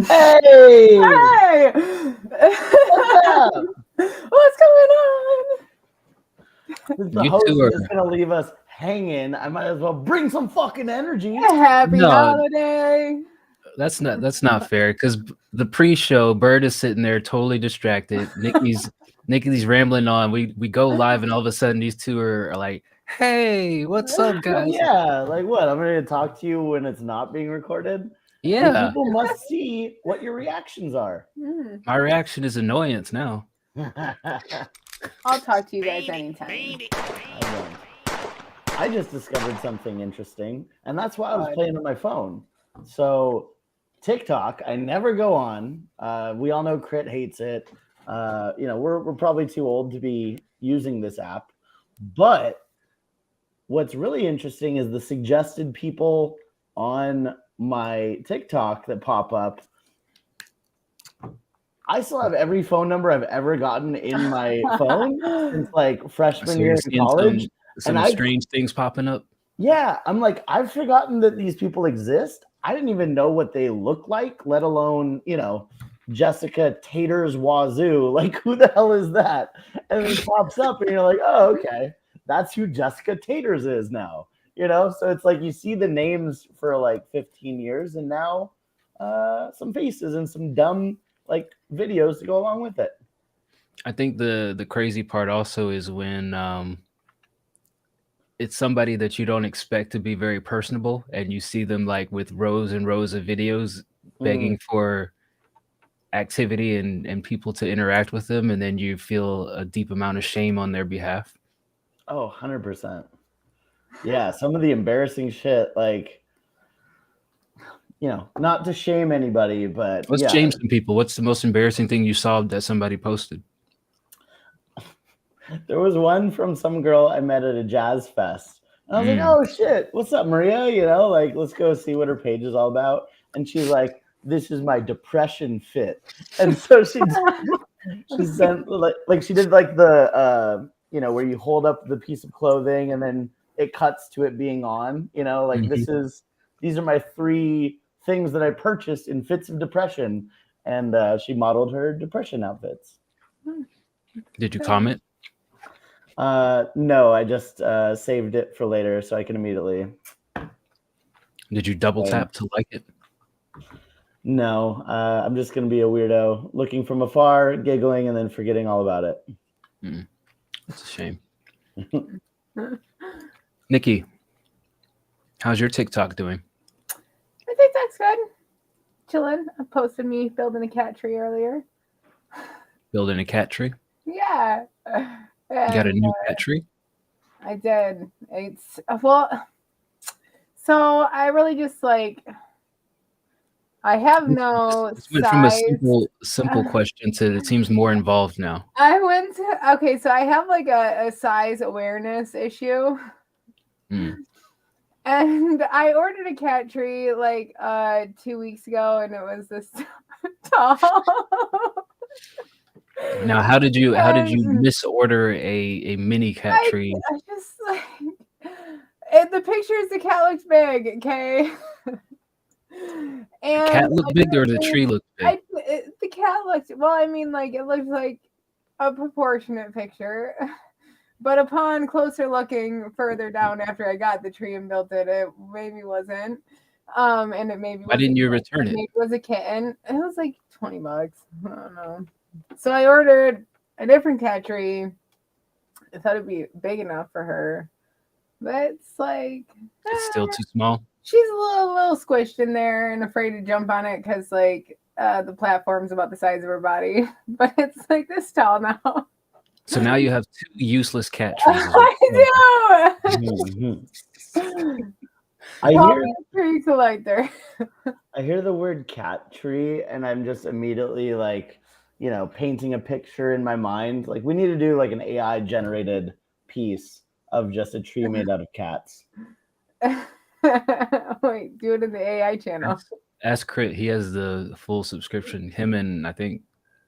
Hey! Hey! What's up? What's going on? Since the You host two is are just gonna leave us hanging, I might as well bring some fucking energy. Happy No. holiday. that's not fair because the pre-show Bird is sitting there totally distracted. Nikki's rambling on. We go live and all of a sudden these two are like, "Hey, what's up, guys?" Yeah, like what? I'm gonna talk to you when it's not being recorded. Yeah. And people must see what your reactions are. My reaction is annoyance now. I'll talk to you guys anytime. I just discovered something interesting, and that's why I was playing on my phone. So TikTok, I never go on. We all know Crit hates it. We're probably too old to be using this app. But what's really interesting is the suggested people on my TikTok that pop up. I still have every phone number I've ever gotten in my phone since like freshman So year you're in seeing college. some strange things popping up. Yeah, I'm like, I've forgotten that these people exist. I didn't even know what they look like, let alone, Jessica Tater's Wazoo. Like, who the hell is that? And it pops up, and you're like, oh, okay, that's who Jessica Taters is now. So it's like you see the names for like 15 years, and now some faces and some dumb like videos to go along with it. I think the crazy part also is when it's somebody that you don't expect to be very personable, and you see them like with rows and rows of videos begging for activity and people to interact with them, and then you feel a deep amount of shame on their behalf. Oh, 100%. Yeah, some of the embarrassing shit, like, not to shame anybody, but Let's yeah. shame some people. What's the most embarrassing thing you saw that somebody posted? There was one from some girl I met at a jazz fest. And I was like, oh shit, what's up, Maria? Like, let's go see what her page is all about. And she's like, this is my depression fit. And so she sent like she did like the where you hold up the piece of clothing and then it cuts to it being on, like these are my 3 things that I purchased in fits of depression. And she modeled her depression outfits. Did you comment? No, I just saved it for later so I can immediately. Did you double tap to like it? No, I'm just going to be a weirdo looking from afar, giggling, and then forgetting all about it. That's a shame. Nikki, how's your TikTok doing? My TikTok's good. Chilling. I posted me building a cat tree earlier. Building a cat tree? Yeah. You got a new cat tree? I did. It's so I really just like I have no This went from a size. simple question to it seems more involved now. I went to okay, so I have like a size awareness issue. And I ordered a cat tree like 2 weeks ago, and it was this tall. Now, how did you misorder a mini cat tree? I just like in the pictures, the cat looks big, okay. The cat looked big or the tree looked big? The cat looked well. I mean, like it looked like a proportionate picture. But upon closer looking further down after I got the tree and built it, it maybe wasn't. And it maybe why didn't you return it? Maybe it was a kitten. It was like $20. I don't know. So I ordered a different cat tree. I thought it'd be big enough for her, but it's like it's still too small. She's a little squished in there and afraid to jump on it because like the platform's about the size of her body, but it's like this tall now. So now you have 2 useless cat trees. I do. I hear tree collector. I hear the word cat tree, and I'm just immediately like, painting a picture in my mind. Like we need to do like an AI generated piece of just a tree made out of cats. Wait, do it in the AI channel. Ask Crit. He has the full subscription. Him and I think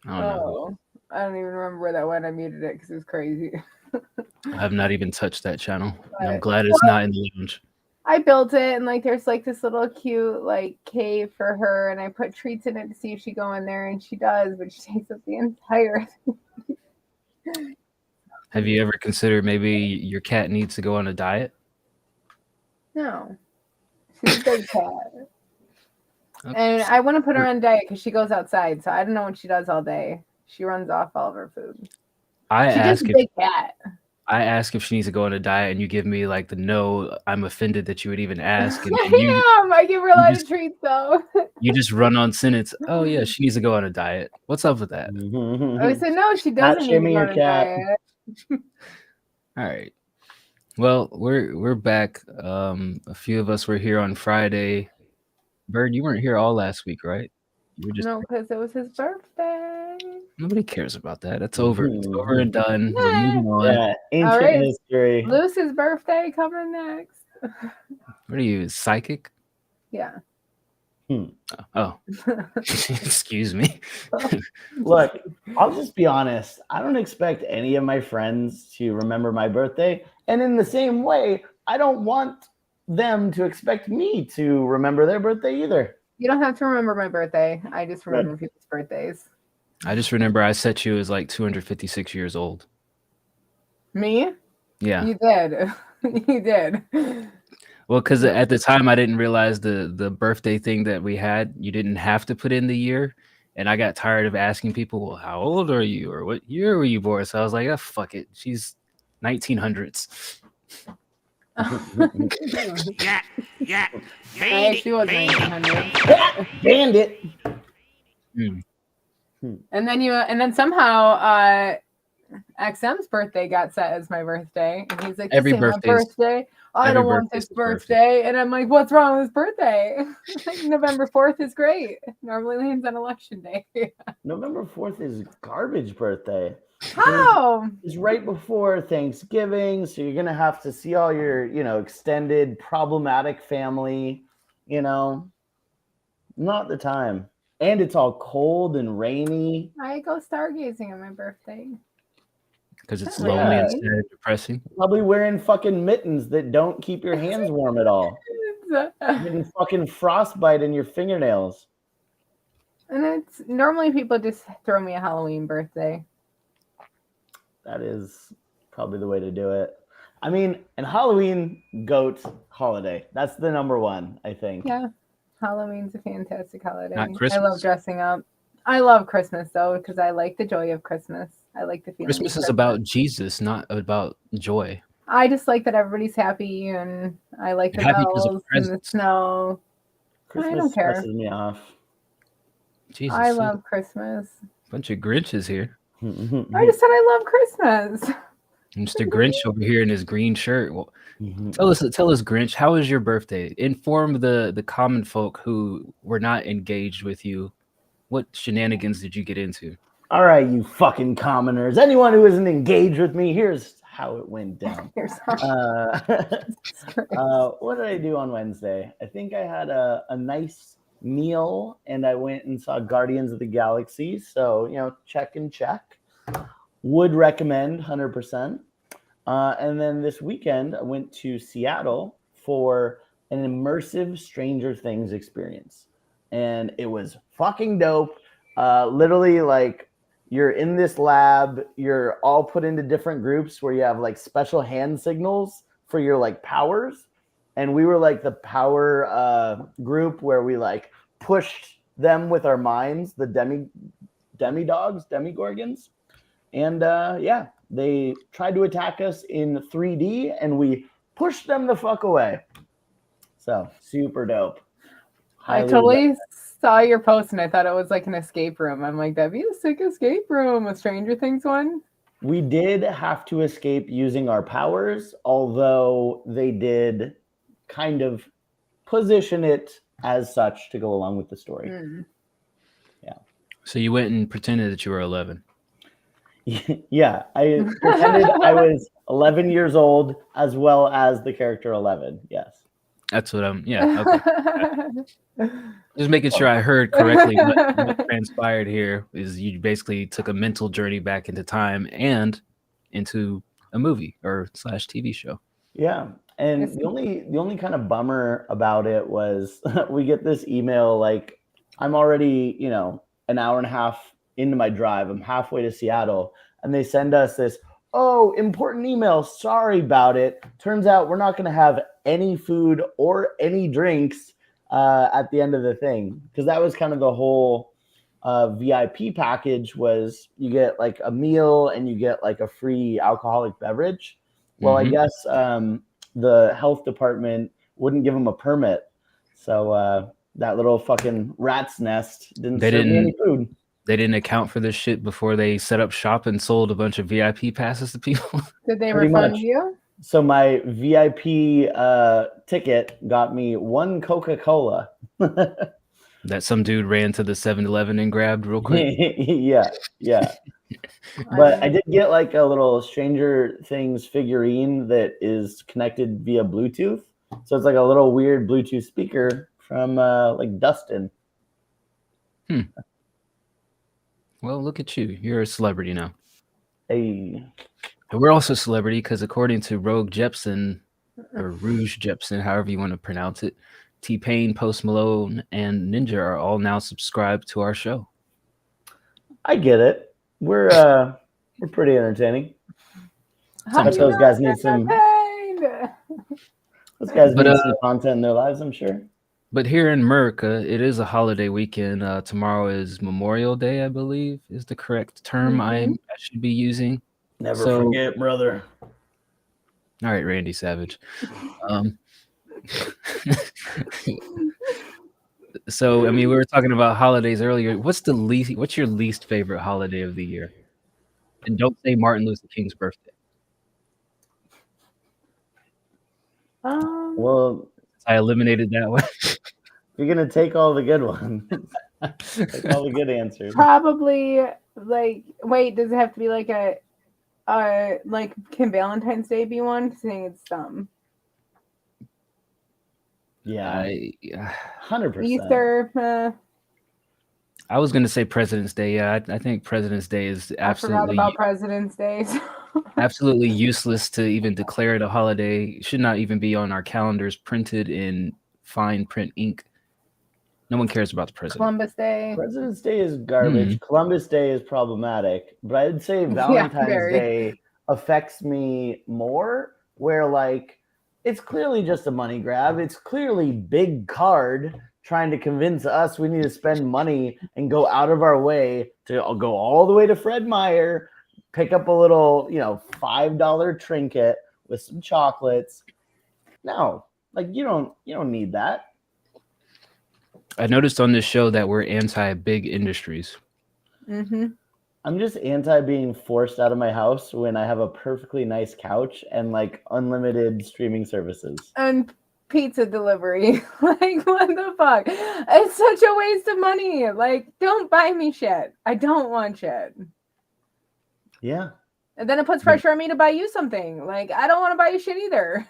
I don't know. I don't even remember where that went. I muted it because it was crazy. I have not even touched that channel. I'm glad it's not in the lounge. I built it, and like there's like this little cute like cave for her, and I put treats in it to see if she go in there, and she does, but she takes up the entire. Have you ever considered maybe your cat needs to go on a diet? No, she's a big cat, Okay. and I want to put her on diet because she goes outside, so I don't know what she does all day. She runs off all of her food. She's just a big cat. I ask if she needs to go on a diet, and you give me like the no. I'm offended that you would even ask. And I give her a lot of treats though. You just run on sentence. Oh yeah, she needs to go on a diet. What's up with that? I said no, she doesn't need to go on a diet. All right. Well, we're back. A few of us were here on Friday. Bird, you weren't here all last week, right? You were just no, because it was his birthday. Nobody cares about that. It's over. It's over and done. We're moving on. Yeah, ancient history. Lucy's birthday coming next. What are you, psychic? Yeah. Oh. Excuse me. Look, I'll just be honest. I don't expect any of my friends to remember my birthday. And in the same way, I don't want them to expect me to remember their birthday either. You don't have to remember my birthday. I just remember people's birthdays. I just remember I set you as like 256 years old. Me? Yeah. You did. You did. Well, because at the time I didn't realize the birthday thing that we had. You didn't have to put in the year, and I got tired of asking people, "Well, how old are you?" or "What year were you born?" So I was like, "Oh, fuck it. She's 1900s." Yeah. She was 1900. Bandit. And then somehow XM's birthday got set as my birthday, and he's like, Every birthday. I don't want this birthday. And I'm like, what's wrong with his birthday? November 4th is great. Normally lands on election day. November 4th is garbage birthday. How? It's right before Thanksgiving, so you're gonna have to see all your, extended problematic family. Not the time. And it's all cold and rainy. I go stargazing on my birthday. Because it's lonely and sad and depressing. Probably wearing fucking mittens that don't keep your hands warm at all. Getting fucking frostbite in your fingernails. And it's normally people just throw me a Halloween birthday. That is probably the way to do it. I mean, and Halloween, goat holiday. That's the number one, I think. Yeah. Halloween's a fantastic holiday. Not Christmas. I love dressing up. I love Christmas though, because I like the joy of Christmas. I like the feeling. Christmas is about Jesus, not about joy. I just like that everybody's happy, and I like the bells and the snow. Christmas I don't care. Pisses me off. Jesus, I love Christmas. Bunch of Grinches here. I just said I love Christmas. Mr. Grinch over here in his green shirt. Well, tell us, Grinch, how was your birthday? Inform the common folk who were not engaged with you. What shenanigans did you get into? All right, you fucking commoners. Anyone who isn't engaged with me, here's how it went down. What did I do on Wednesday? I think I had a nice meal, and I went and saw Guardians of the Galaxy. So, check and check. Would recommend 100%. And then this weekend, I went to Seattle for an immersive Stranger Things experience. And it was fucking dope. Literally, like, you're in this lab, you're all put into different groups where you have like special hand signals for your like powers. And we were like the power group where we like pushed them with our minds, the demigorgons. And they tried to attack us in 3D and we pushed them the fuck away. So super dope. I totally saw your post and I thought it was like an escape room. I'm like, that'd be a sick escape room, a Stranger Things one. We did have to escape using our powers, although they did kind of position it as such to go along with the story. Yeah. So you went and pretended that you were 11. Yeah, I pretended I was 11 years old as well as the character 11. Yes. That's what I'm. Yeah. Okay. Just making sure I heard correctly what transpired here is you basically took a mental journey back into time and into a movie or / TV show. Yeah. And the only kind of bummer about it was we get this email like I'm already, an hour and a half into my drive. I'm halfway to Seattle, and they send us this, oh, important email. Sorry about it. Turns out we're not going to have any food or any drinks at the end of the thing, because that was kind of the whole VIP package. Was you get like a meal and you get like a free alcoholic beverage. Well, I guess the health department wouldn't give them a permit, so that little fucking rat's nest didn't serve me any food. They didn't account for this shit before they set up shop and sold a bunch of VIP passes to people. Did they refund you? So my VIP ticket got me one Coca-Cola. That some dude ran to the 7-Eleven and grabbed real quick. Yeah. But I did get like a little Stranger Things figurine that is connected via Bluetooth. So it's like a little weird Bluetooth speaker from like Dustin. Well, look at you. You're a celebrity now. Hey. And we're also a celebrity because according to Rogue Jepsen, or Rouge Jepsen, however you want to pronounce it, T-Pain, Post Malone, and Ninja are all now subscribed to our show. I get it. We're pretty entertaining. But those guys need some. Those guys need some content in their lives, I'm sure. But here in America, it is a holiday weekend. Tomorrow is Memorial Day, I believe, is the correct term I should be using. Never forget, brother. All right, Randy Savage. So, I mean, we were talking about holidays earlier. What's your least favorite holiday of the year? And don't say Martin Luther King's birthday. Well, I eliminated that one. You're gonna take all the good ones. Take all the good answers. Probably like. Wait, does it have to be like like? Can Valentine's Day be one? Because I think it's dumb. Yeah, 100%. Easter. I was gonna say President's Day. Yeah, I think President's Day is absolutely. I forgot about President's Day. Absolutely useless to even declare it a holiday. It should not even be on our calendars, printed in fine print ink. No one cares about the president. Columbus Day. President's Day is garbage. Columbus Day is problematic, but I'd say Valentine's Day affects me more, where like it's clearly just a money grab. It's clearly big card trying to convince us we need to spend money and go out of our way to go all the way to Fred Meyer, pick up a little, $5 trinket with some chocolates. No, like you don't need that. I noticed on this show that we're anti-big industries. I'm just anti being forced out of my house when I have a perfectly nice couch and like unlimited streaming services. And pizza delivery. Like, what the fuck? It's such a waste of money. Like, don't buy me shit. I don't want shit. Yeah. And then it puts pressure on me to buy you something. Like, I don't want to buy you shit either.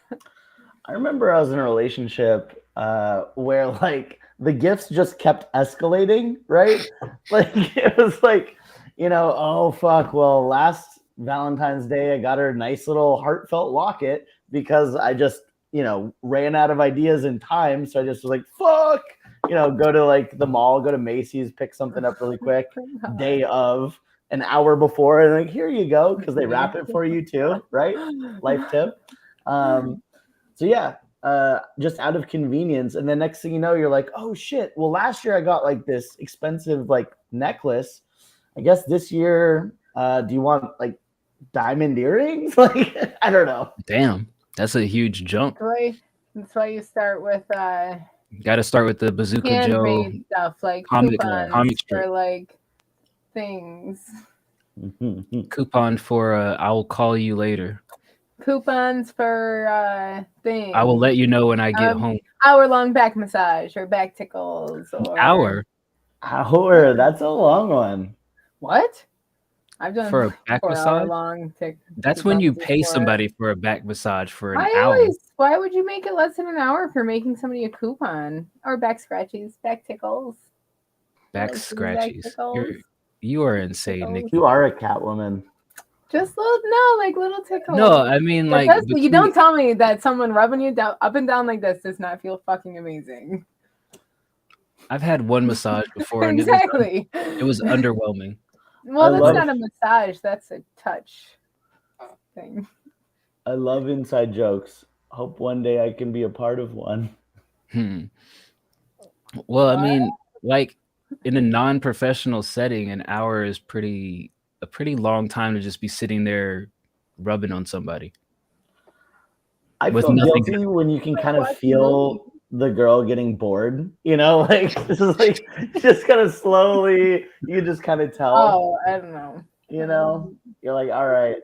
I remember I was in a relationship where like the gifts just kept escalating, right? Like it was like, oh fuck, well, last Valentine's Day I got her a nice little heartfelt locket because I just, ran out of ideas in time. So I just was like, fuck, go to like the mall, go to Macy's, pick something up really quick, day of, an hour before, and like, here you go, because they wrap it for you too, right? Life tip. So yeah, just out of convenience. And then next thing you know, you're like, oh shit, well, last year I got like this expensive like necklace. I guess this year, do you want like diamond earrings? Like, I don't know. Damn, that's a huge jump. That's why you start with got to start with the Bazooka Joe stuff, like comic for like things. Coupon for I'll call you later. Coupons for things. I will let you know when I get home. Hour-long back massage or back tickles. Or Hour? That's a long one. What? I've done for a back massage. That's when you pay somebody for a back massage for an hour. Why would you make it less than an hour for making somebody a coupon or back scratchies, back tickles? Back scratchies. You are insane, Nikki. You are a Catwoman. Just little tickles. No, I mean, like, You don't tell me that I mean, like, you don't tell me that someone rubbing you down up and down like this does not feel fucking amazing. I've had one massage before, and exactly. It was underwhelming. Well, that's not a massage. That's a touch thing. I love inside jokes. Hope one day I can be a part of one. Well, I mean, like, in a non-professional setting, an hour is a pretty long time to just be sitting there rubbing on somebody. I feel guilty when you can kind of feel the girl getting bored, you know, like this is like just kind of slowly, you just kind of tell. Oh, I don't know. You know, you're like, all right,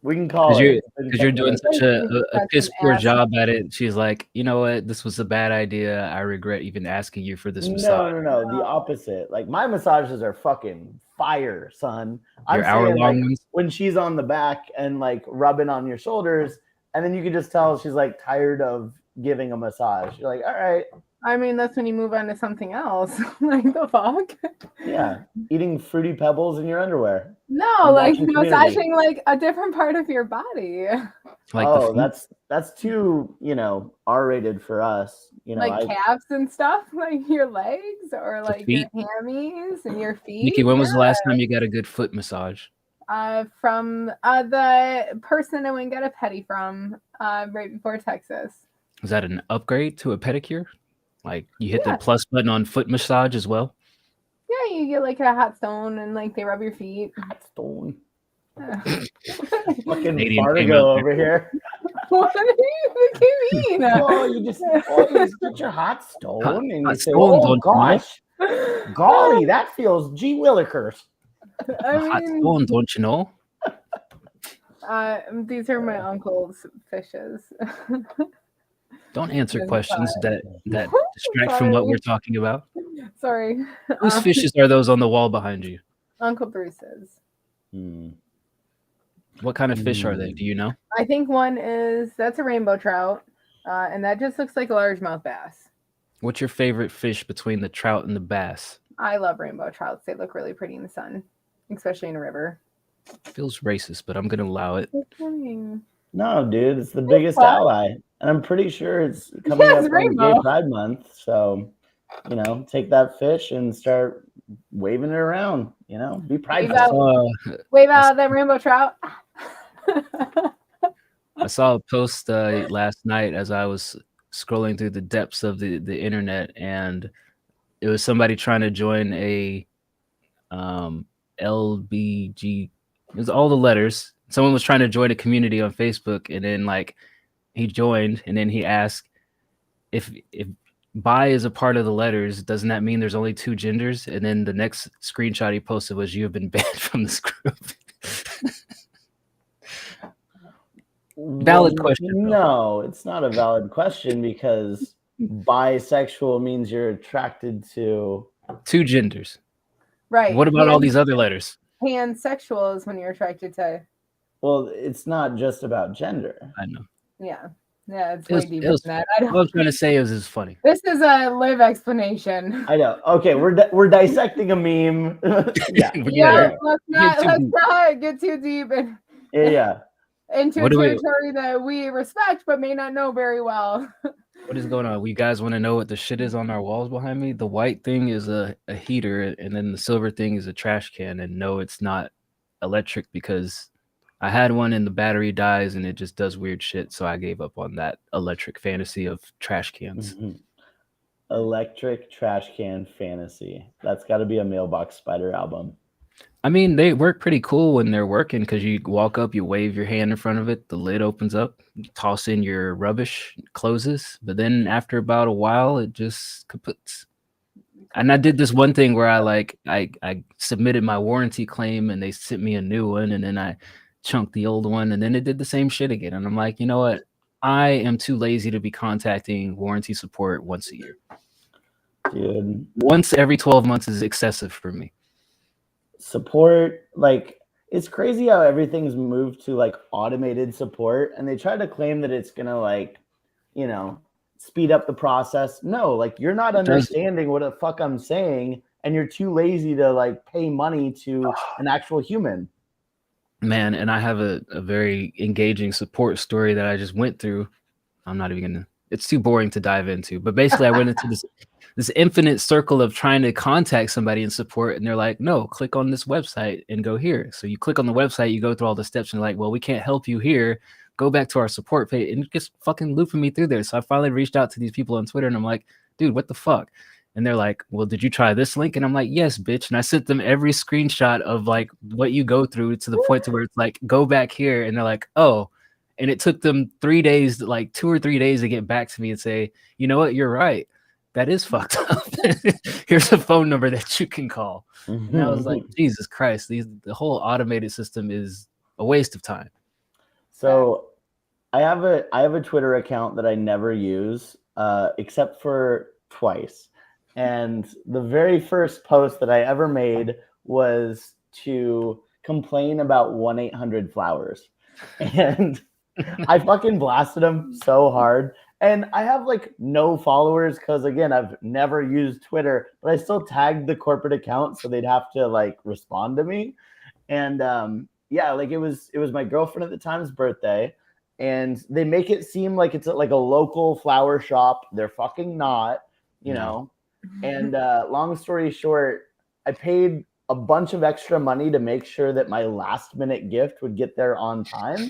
we can call it. Because you're doing such a piss poor job at it. She's like, you know what? This was a bad idea. I regret even asking you for this massage. No. The opposite. Like my massages are fucking fire, son. Your hour-long ones? When she's on the back and like rubbing on your shoulders, and then you can just tell she's like tired of giving a massage. You're like, all right. I mean, that's when you move on to something else. Like the fuck? Yeah. Eating Fruity Pebbles in your underwear. No, like massaging like a different part of your body. Like that's too, R-rated for us. Like calves and stuff, like your legs or like your hammies and your feet. Nikki, when was the last time you got a good foot massage? From the person I went and got a pedi from right before Texas. Was that an upgrade to a pedicure? Like you hit the plus button on foot massage as well? Yeah, you get like a hot stone and like they rub your feet. Hot stone. Fucking Fargo over here. What do you mean? You just get your hot stone and you say, oh gosh, golly, that feels G Willikers. Hot stone, don't you know? These are my uncle's fishes. Don't answer questions that distract from what we're talking about. Sorry. Whose fishes are those on the wall behind you? Uncle Bruce's. What kind of fish are they? Do you know? I think that's a rainbow trout, and that just looks like a largemouth bass. What's your favorite fish between the trout and the bass? I love rainbow trouts. They look really pretty in the sun, especially in a river. Feels racist, but I'm going to allow it. No, dude, it's the biggest ally. And I'm pretty sure it's coming up on Gay Pride Month. So, take that fish and start waving it around, be prideful. Wave out that rainbow trout. I saw a post last night as I was scrolling through the depths of the internet, and it was somebody trying to join a LBG. It was all the letters. Someone was trying to join a community on Facebook, and then like he joined, and then he asked if bi is a part of the letters, doesn't that mean there's only two genders? And then the next screenshot he posted was, you have been banned from this group. Valid question. No, it's not a valid question because bisexual means you're attracted to two genders. Right. What about all these other letters? Pansexual is when you're attracted to. Well, it's not just about gender. I know. Yeah. Yeah, it's way deeper than that. What I was trying to say is funny. This is a live explanation. I know. Okay, we're dissecting a meme. Let's not get too deep into a territory that we respect but may not know very well. What is going on? You guys want to know what the shit is on our walls behind me? The white thing is a heater, and then the silver thing is a trash can. And no, it's not electric because I had one and the battery dies and it just does weird shit. So I gave up on that electric fantasy of trash cans. Mm-hmm. Electric trash can fantasy. That's got to be a Mailbox Spider album. I mean, they work pretty cool when they're working because you walk up, you wave your hand in front of it, the lid opens up, you toss in your rubbish, closes. But then after about a while, it just kaputs. And I did this one thing where I submitted my warranty claim and they sent me a new one, and then I chunked the old one, and then it did the same shit again. And I'm like, you know what? I am too lazy to be contacting warranty support once a year. Dude. Once every 12 months is excessive for me. Support, like, it's crazy how everything's moved to like automated support, and they try to claim that it's gonna like, speed up the process. No, like you're not understanding what the fuck I'm saying, and you're too lazy to like pay money to an actual human. Man, and I have a very engaging support story that I just went through. I'm not even gonna. It's too boring to dive into. But basically, I went into this infinite circle of trying to contact somebody in support, and they're like, "No, click on this website and go here." So you click on the website, you go through all the steps, and they're like, "Well, we can't help you here. Go back to our support page," and just fucking looping me through there. So I finally reached out to these people on Twitter, and I'm like, "Dude, what the fuck?" And they're like, "Well, did you try this link?" And I'm like, "Yes, bitch." And I sent them every screenshot of like what you go through to the point to where it's like, "Go back here," and they're like, "Oh." And it took them 3 days, like 2 or 3 days to get back to me and say, "You know what? You're right. That is fucked up. Here's a phone number that you can call." And I was like, Jesus Christ, the whole automated system is a waste of time. So I have a Twitter account that I never use, except for twice. And the very first post that I ever made was to complain about 1-800-Flowers. And I fucking blasted them so hard. And I have like no followers because again, I've never used Twitter, but I still tagged the corporate account so they'd have to like respond to me. And yeah, like it was my girlfriend at the time's birthday, and they make it seem like it's like a local flower shop. They're fucking not, you know. And long story short, I paid a bunch of extra money to make sure that my last minute gift would get there on time.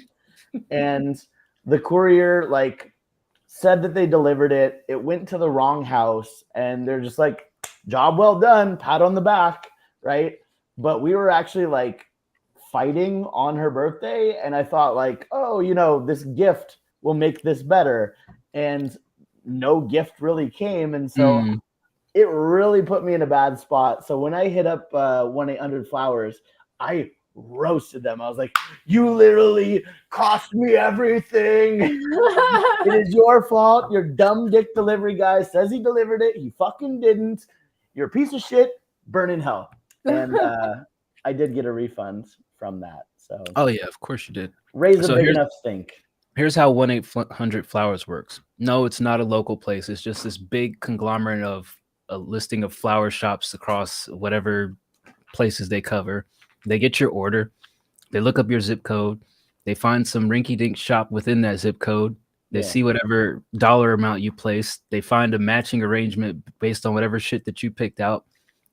And the courier like said that they delivered it. It went to the wrong house, and they're just like, "Job well done, pat on the back," right? But we were actually like fighting on her birthday, and I thought like, oh, you know, this gift will make this better, and no gift really came, and so it really put me in a bad spot. So when I hit up 1-800-Flowers, I roasted them. I was like, "You literally cost me everything. It is your fault. Your dumb dick delivery guy says he delivered it. He fucking didn't. You're a piece of shit. Burn in hell." And I did get a refund from that. So Oh yeah, of course you did. raise So a big enough stink. Here's how 1-800-Flowers works. No, it's not a local place. It's just this big conglomerate of a listing of flower shops across whatever places they cover. They get your order. They look up your zip code. They find some rinky-dink shop within that zip code. They see whatever dollar amount you placed. They find a matching arrangement based on whatever shit that you picked out.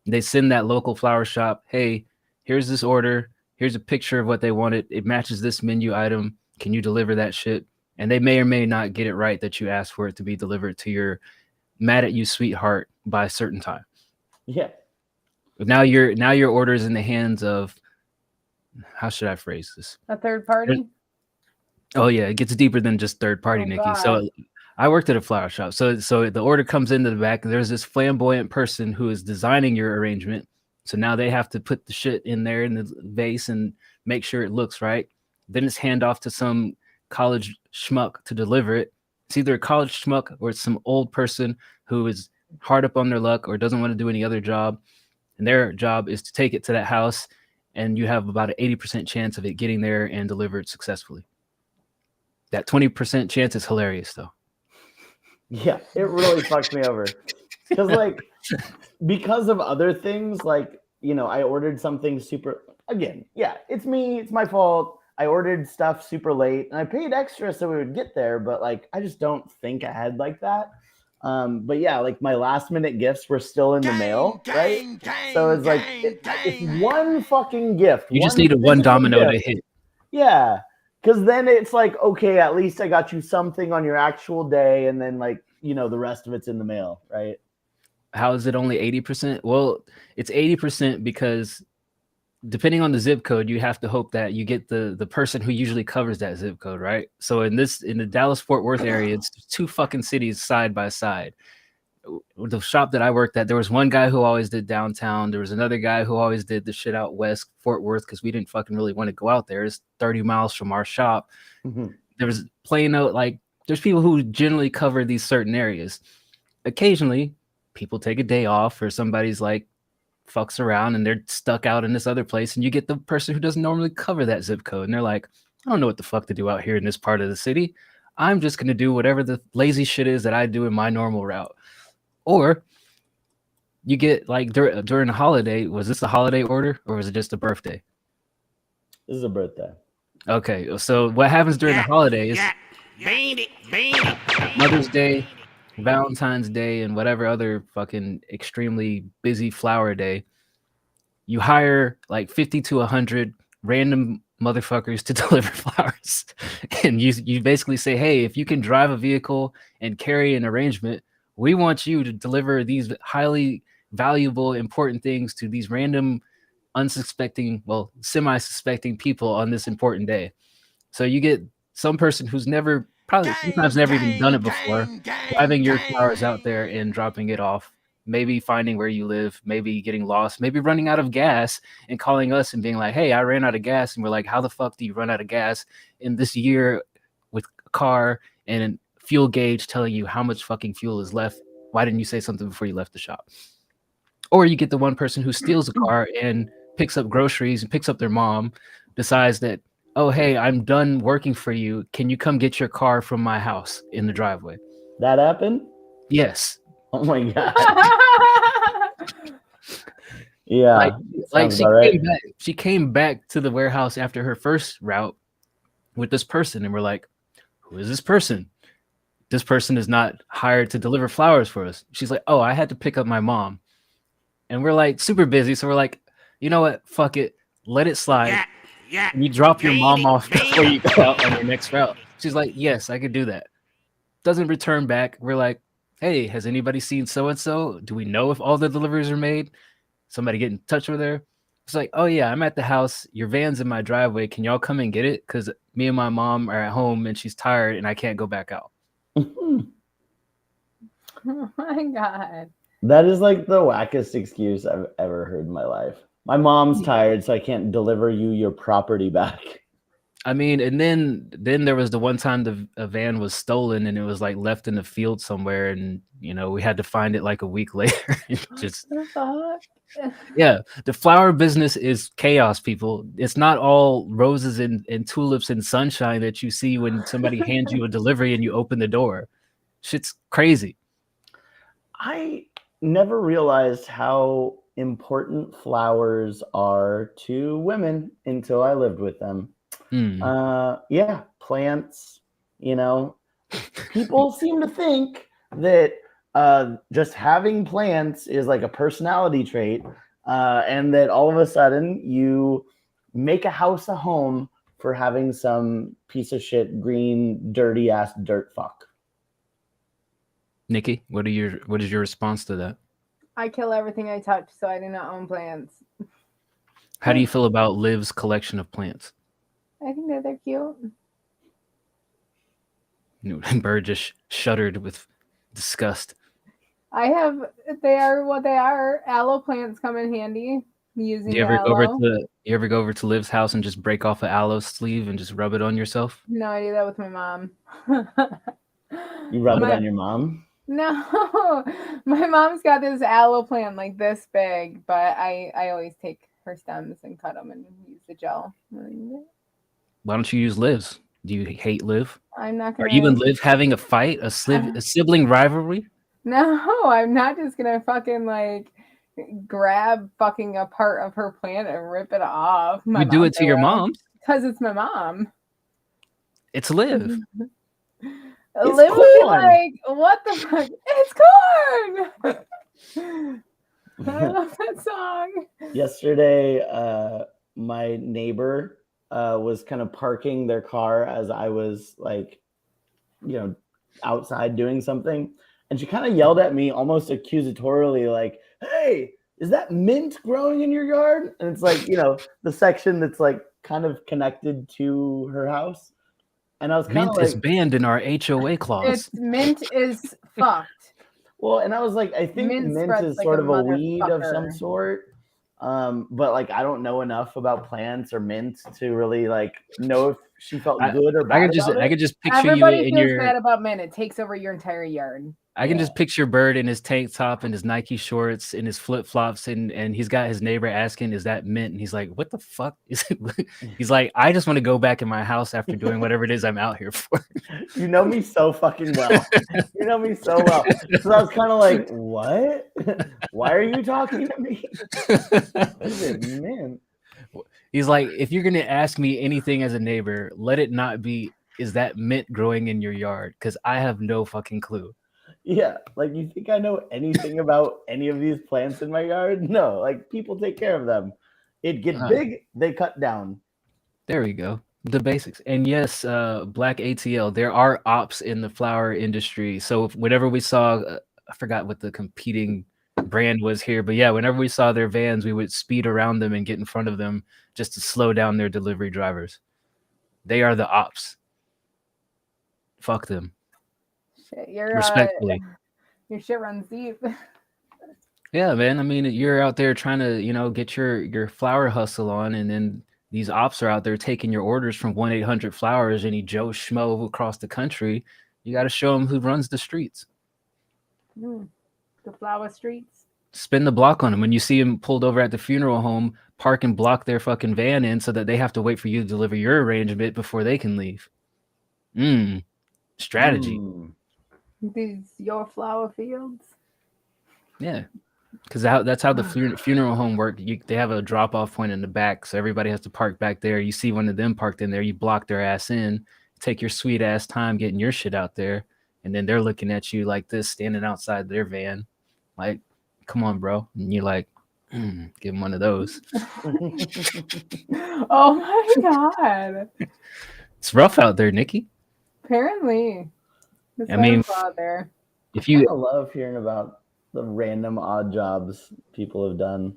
They send that local flower shop, "Hey, here's this order. Here's a picture of what they wanted. It matches this menu item. Can you deliver that shit?" And they may or may not get it right that you asked for it to be delivered to your mad at you sweetheart by a certain time. Yeah. But now your order is in the hands of, how should I phrase this? A third party? Oh yeah, it gets deeper than just third party, Nikki. God. So I worked at a flower shop. So the order comes into the back, and there's this flamboyant person who is designing your arrangement. So now they have to put the shit in there in the vase and make sure it looks right. Then it's hand off to some college schmuck to deliver it. It's either a college schmuck or it's some old person who is hard up on their luck or doesn't want to do any other job. And their job is to take it to that house, and you have about an 80% chance of it getting there and delivered successfully. That 20% chance is hilarious, though. Yeah, it really fucked me over. Because, like, because of other things, like, you know, I ordered something super, again, yeah, it's me, it's my fault. I ordered stuff super late, and I paid extra so we would get there, but, like, I just don't think ahead like that. But yeah, like, my last minute gifts were still in the mail, right? So it's like, it's one fucking gift. You just need a one domino to hit. Yeah. Because then it's like, okay, at least I got you something on your actual day, and then, like, you know, the rest of it's in the mail, right? How is it only 80%? Well, it's 80% because depending on the zip code, you have to hope that you get the person who usually covers that zip code, right? So in the Dallas-Fort Worth area, it's two fucking cities side by side. The shop that I worked at, there was one guy who always did downtown. There was another guy who always did the shit out west, Fort Worth, because we didn't fucking really want to go out there. It's 30 miles from our shop. There was Plano, like, there's people who generally cover these certain areas. Occasionally, people take a day off, or somebody's like fucks around and they're stuck out in this other place, and you get the person who doesn't normally cover that zip code, and they're like, "I don't know what the fuck to do out here in this part of the city. I'm just going to do whatever the lazy shit is that I do in my normal route." Or you get like during a holiday. Was this a holiday order or was it just a birthday? This is a birthday. Okay, so what happens during the holidays? Mother's Day, Valentine's Day, and whatever other fucking extremely busy flower day. You hire like 50 to 100 random motherfuckers to deliver flowers, and you basically say, hey, if you can drive a vehicle and carry an arrangement, we want you to deliver these highly valuable, important things to these random, unsuspecting, well, semi-suspecting people on this important day. So you get some person who's never, probably sometimes never even done it before, driving your flowers out there and dropping it off, maybe finding where you live, maybe getting lost, maybe running out of gas and calling us and being like, hey, I ran out of gas. And we're like, how the fuck do you run out of gas in this year with a car and a fuel gauge telling you how much fucking fuel is left? Why didn't you say something before you left the shop? Or you get the one person who steals a car and picks up groceries and picks up their mom, decides that, oh, hey, I'm done working for you. Can you come get your car from my house in the driveway? That happened? Yes. Oh my God. Yeah. Like she came back to the warehouse after her first route with this person, and we're like, who is this person? This person is not hired to deliver flowers for us. She's like, oh, I had to pick up my mom. And we're like super busy. So we're like, you know what? Fuck it. Let it slide. You drop your mom off before you go out on your next route. She's like, yes, I could do that. Doesn't return back. We're like, hey, has anybody seen so-and-so? Do we know if all the deliveries are made? Somebody get in touch with her. It's like, oh yeah, I'm at the house. Your van's in my driveway. Can y'all come and get it? Because me and my mom are at home and she's tired and I can't go back out. Oh my God. That is like the wackest excuse I've ever heard in my life. My mom's tired, so I can't deliver you your property back. I mean, and then there was the one time a van was stolen and it was like left in the field somewhere, and you know we had to find it like a week later. Just yeah, the flower business is chaos, people. It's not all roses and tulips and sunshine that you see when somebody hands you a delivery and you open the door. Shit's crazy. I never realized how important flowers are to women until I lived with them. Yeah, plants, you know, people seem to think that just having plants is like a personality trait, and that all of a sudden you make a house a home for having some piece of shit green dirty ass dirt fuck. Nikki, what is your response to that? I kill everything I touch, so I do not own plants. How do you feel about Liv's collection of plants? I think that they're cute. Bird just shuddered with disgust. They are what they are. Aloe plants come in handy. Using you ever go over to Liv's house and just break off an aloe sleeve and just rub it on yourself? No, I do that with my mom. You rub it on your mom? No, my mom's got this aloe plant like this big, but I always take her stems and cut them and use the gel. Why don't you use Liv's? Do you hate Liv? I'm not gonna. Are you and Liv having a fight, a sibling rivalry? No, I'm not just gonna fucking like grab fucking a part of her plant and rip it off. You do it to your mom because it's my mom. It's Liv. Liv would be like, what the fuck? It's corn. I love that song. Yesterday, my neighbor was kind of parking their car as I was like, you know, outside doing something. And she kind of yelled at me almost accusatorily, like, hey, is that mint growing in your yard? And it's like, you know, the section that's like kind of connected to her house. And I was kind of like, mint is banned in our HOA clause. Mint is fucked. Well, and I was like, I think mint is sort of a weed of some sort. But like I don't know enough about plants or mint to really like know if she felt good or bad. I could just picture Everybody you in feels your bad about mint. It takes over your entire yard. I can just picture Bird in his tank top and his Nike shorts and his flip flops, and he's got his neighbor asking, "Is that mint?" And he's like, "What the fuck is it?" He's like, "I just want to go back in my house after doing whatever it is I'm out here for." You know me so fucking well. You know me so well. So I was kind of like, "What? Why are you talking to me?" What is it, mint? He's like, if you're gonna ask me anything as a neighbor, let it not be, is that mint growing in your yard? Because I have no fucking clue. Yeah, like you think I know anything about any of these plants in my yard? No, like people take care of them. It get big, they cut down. There we go. The basics. And yes, Black ATL, there are ops in the flower industry. So whenever we saw, I forgot what the competing brand was here, but yeah, whenever we saw their vans, we would speed around them and get in front of them just to slow down their delivery drivers. They are the ops. Fuck them. Shit, Respectfully. Your shit runs deep. Yeah, man. I mean, you're out there trying to, get your flower hustle on, and then these ops are out there taking your orders from 1-800-Flowers, any Joe Schmo across the country. You got to show them who runs the streets. The flower streets. Spin the block on them. When you see them pulled over at the funeral home, park and block their fucking van in so that they have to wait for you to deliver your arrangement before they can leave. Strategy. These your flower fields. Yeah. Because that's how the funeral home works. They have a drop-off point in the back, so everybody has to park back there. You see one of them parked in there, you block their ass in, take your sweet-ass time getting your shit out there, and then they're looking at you like this, standing outside their van, like, come on, bro. And you're like, give them one of those. Oh, my God. It's rough out there, Nikki. Apparently. I mean, out there. If you love hearing about the random odd jobs people have done.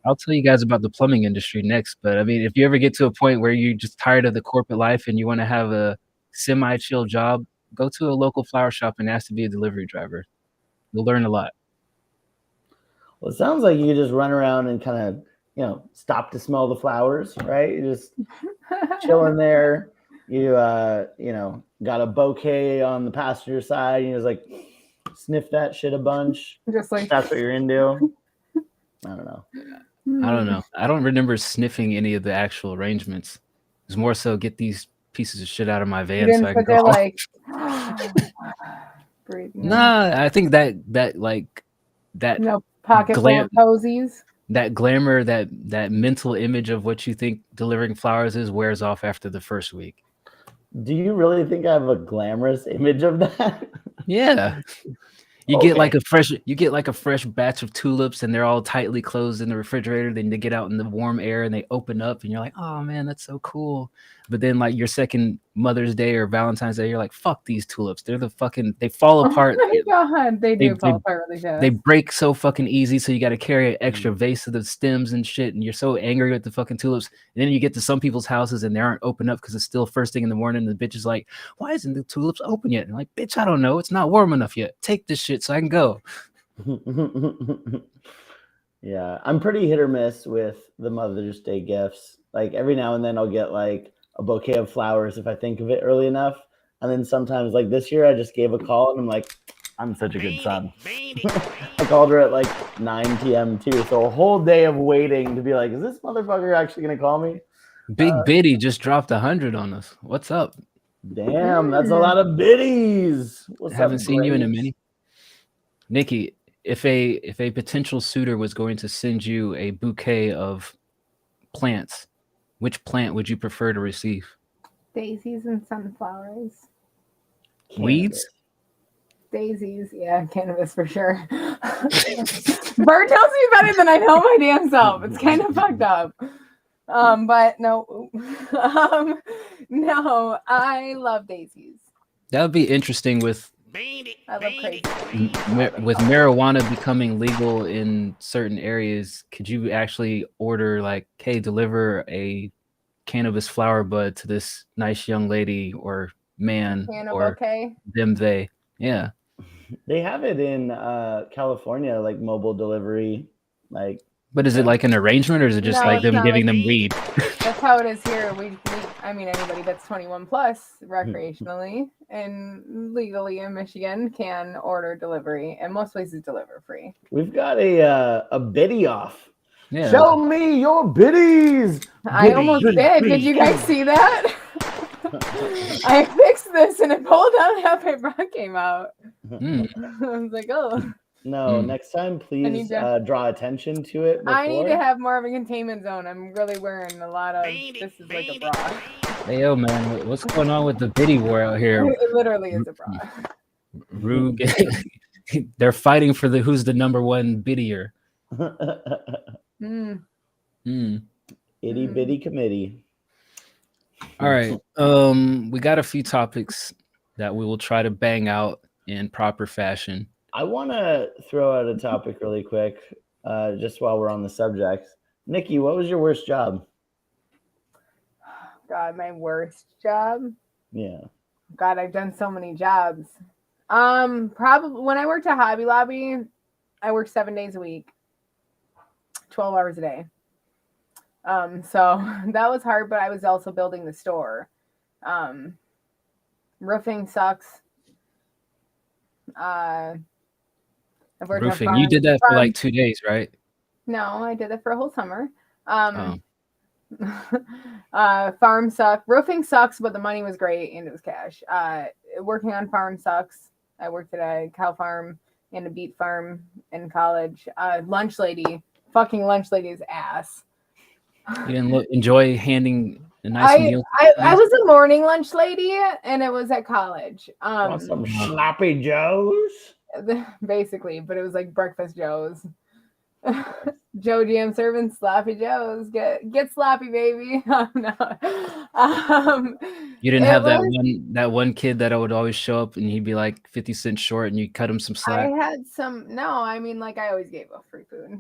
I'll tell you guys about the plumbing industry next, but I mean, if you ever get to a point where you're just tired of the corporate life and you want to have a semi-chill job, go to a local flower shop and ask to be a delivery driver. You'll learn a lot. Well, it sounds like you just run around and kind of, stop to smell the flowers, right? You just chilling there. You, got a bouquet on the passenger side. And you're just like, sniff that shit a bunch. Just like that's what you're into. I don't know. I don't remember sniffing any of the actual arrangements. It's more so get these pieces of shit out of my van so I can go. Like, nah, I think that pocket full of posies. That glamour, that mental image of what you think delivering flowers is wears off after the first week. Do you really think I have a glamorous image of that? Yeah. You get like a fresh batch of tulips and they're all tightly closed in the refrigerator. Then they get out in the warm air and they open up and you're like, oh man, that's so cool. But then like your second Mother's Day or Valentine's Day, you're like, fuck these tulips. They're they fall apart. Oh my God, they fall apart really fast. They break so fucking easy. So you got to carry an extra vase of the stems and shit. And you're so angry with the fucking tulips. And then you get to some people's houses and they aren't open up because it's still first thing in the morning. And the bitch is like, why isn't the tulips open yet? And I'm like, bitch, I don't know. It's not warm enough yet. Take this shit so I can go. Yeah, I'm pretty hit or miss with the Mother's Day gifts. Like every now and then I'll get like a bouquet of flowers if I think of it early enough. And then sometimes like this year I just gave a call and I'm like, I'm such a good son. I called her at like 9 p.m. too. So a whole day of waiting to be like, is this motherfucker actually going to call me? Big Biddy just dropped 100 on us. What's up? Damn, that's a lot of biddies. Haven't seen you in a minute. Nikki, if a potential suitor was going to send you a bouquet of plants, which plant would you prefer to receive? Daisies and sunflowers. Weeds? Daisies, yeah, cannabis for sure. Bert tells me better than I know my damn self. It's kind of fucked up. But no, no, I love daisies. That would be interesting with marijuana becoming legal in certain areas. Could you actually order like, hey, deliver a cannabis flower bud to this nice young lady or man or them, they? Yeah. They have it in California, like mobile delivery. Like, but is it like an arrangement or is it just like them giving them weed? That's how it is here. I mean, anybody that's 21 plus recreationally and legally in Michigan can order delivery, and most places deliver free. We've got a biddy off. Yeah. Show me your biddies. I almost did. Did you guys see that? I fixed this and it pulled out half my bra came out. I was like, oh. No, next time, please draw attention to it before. I need to have more of a containment zone. I'm really wearing a lot of. This is like a bra. Hey, yo, man, what's going on with the biddy war out here? It literally is a bra. Rue, they're fighting for who's the number one biddier. Itty bitty committee. All right. We got a few topics that we will try to bang out in proper fashion. I want to throw out a topic really quick, just while we're on the subject. Nikki, what was your worst job? God, my worst job? Yeah. God, I've done so many jobs. Probably when I worked at Hobby Lobby, I worked 7 days a week, 12 hours a day. So that was hard, but I was also building the store. Roofing sucks. Roofing. You did that for like 2 days, right? No, I did it for a whole summer. Farm sucked. Roofing sucks, but the money was great and it was cash. Working on farm sucks. I worked at a cow farm and a beet farm in college. Lunch lady, fucking lunch lady's ass. You didn't enjoy handing a nice meal? I was a morning lunch lady, and it was at college. Want some sloppy joes? Basically, but it was like breakfast joes. Joe Jam serving sloppy joes. Get sloppy, baby. You didn't have that one kid that I would always show up and he'd be like 50 cents short and you cut him some slack. I had some. No, I mean, like I always gave up free food.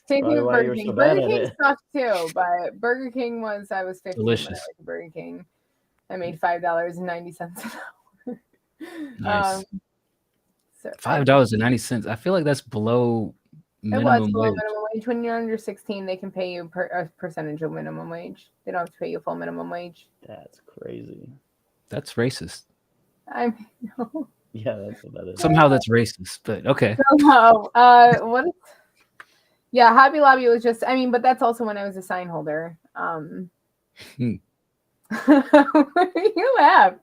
Taking a Burger King. Burger King sucked too, but Burger King I was 15 delicious. When I went to Burger King. I made $5.90 an hour. Nice. $5.90. I feel like that's below minimum wage. Minimum wage. When you're under 16, they can pay you a percentage of minimum wage. They don't have to pay you full minimum wage. That's crazy. That's racist. I know. Yeah, that's what that is. Somehow that's racist, but okay. Somehow. Yeah, Hobby Lobby was just, but that's also when I was a sign holder. You laugh.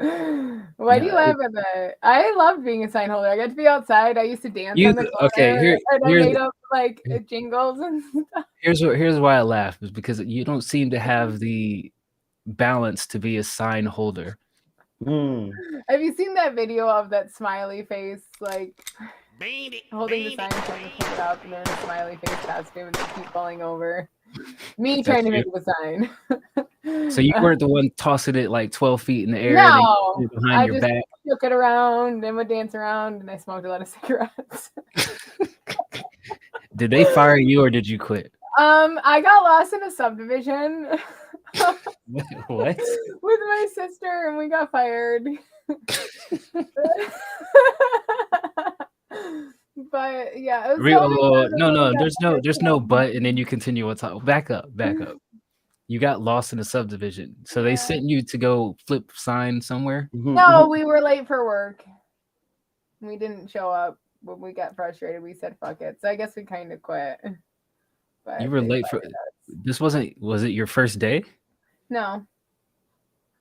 Why do you laugh at that? I loved being a sign holder. I got to be outside. I used to dance on the corner. Okay, and I made up like jingles and stuff. Here's why I laugh is because you don't seem to have the balance to be a sign holder. Have you seen that video of that smiley face, like holding the sign trying to pick it up, and then a smiley face costume and they keep falling over? Me trying to make it a sign. So you weren't the one tossing it like 12 feet in the air? No, behind your back. Shook it around and would dance around, and I smoked a lot of cigarettes. Did they fire you or did you quit? I got lost in a subdivision. What? With my sister, and we got fired. But yeah, it was no, there's no but, and then you continue on top. Back up. You got lost in a subdivision, so they sent you to go flip sign somewhere. No, we were late for work. We didn't show up. When we got frustrated, we said fuck it. So I guess we kind of quit. But you were late for this. Was it your first day? No,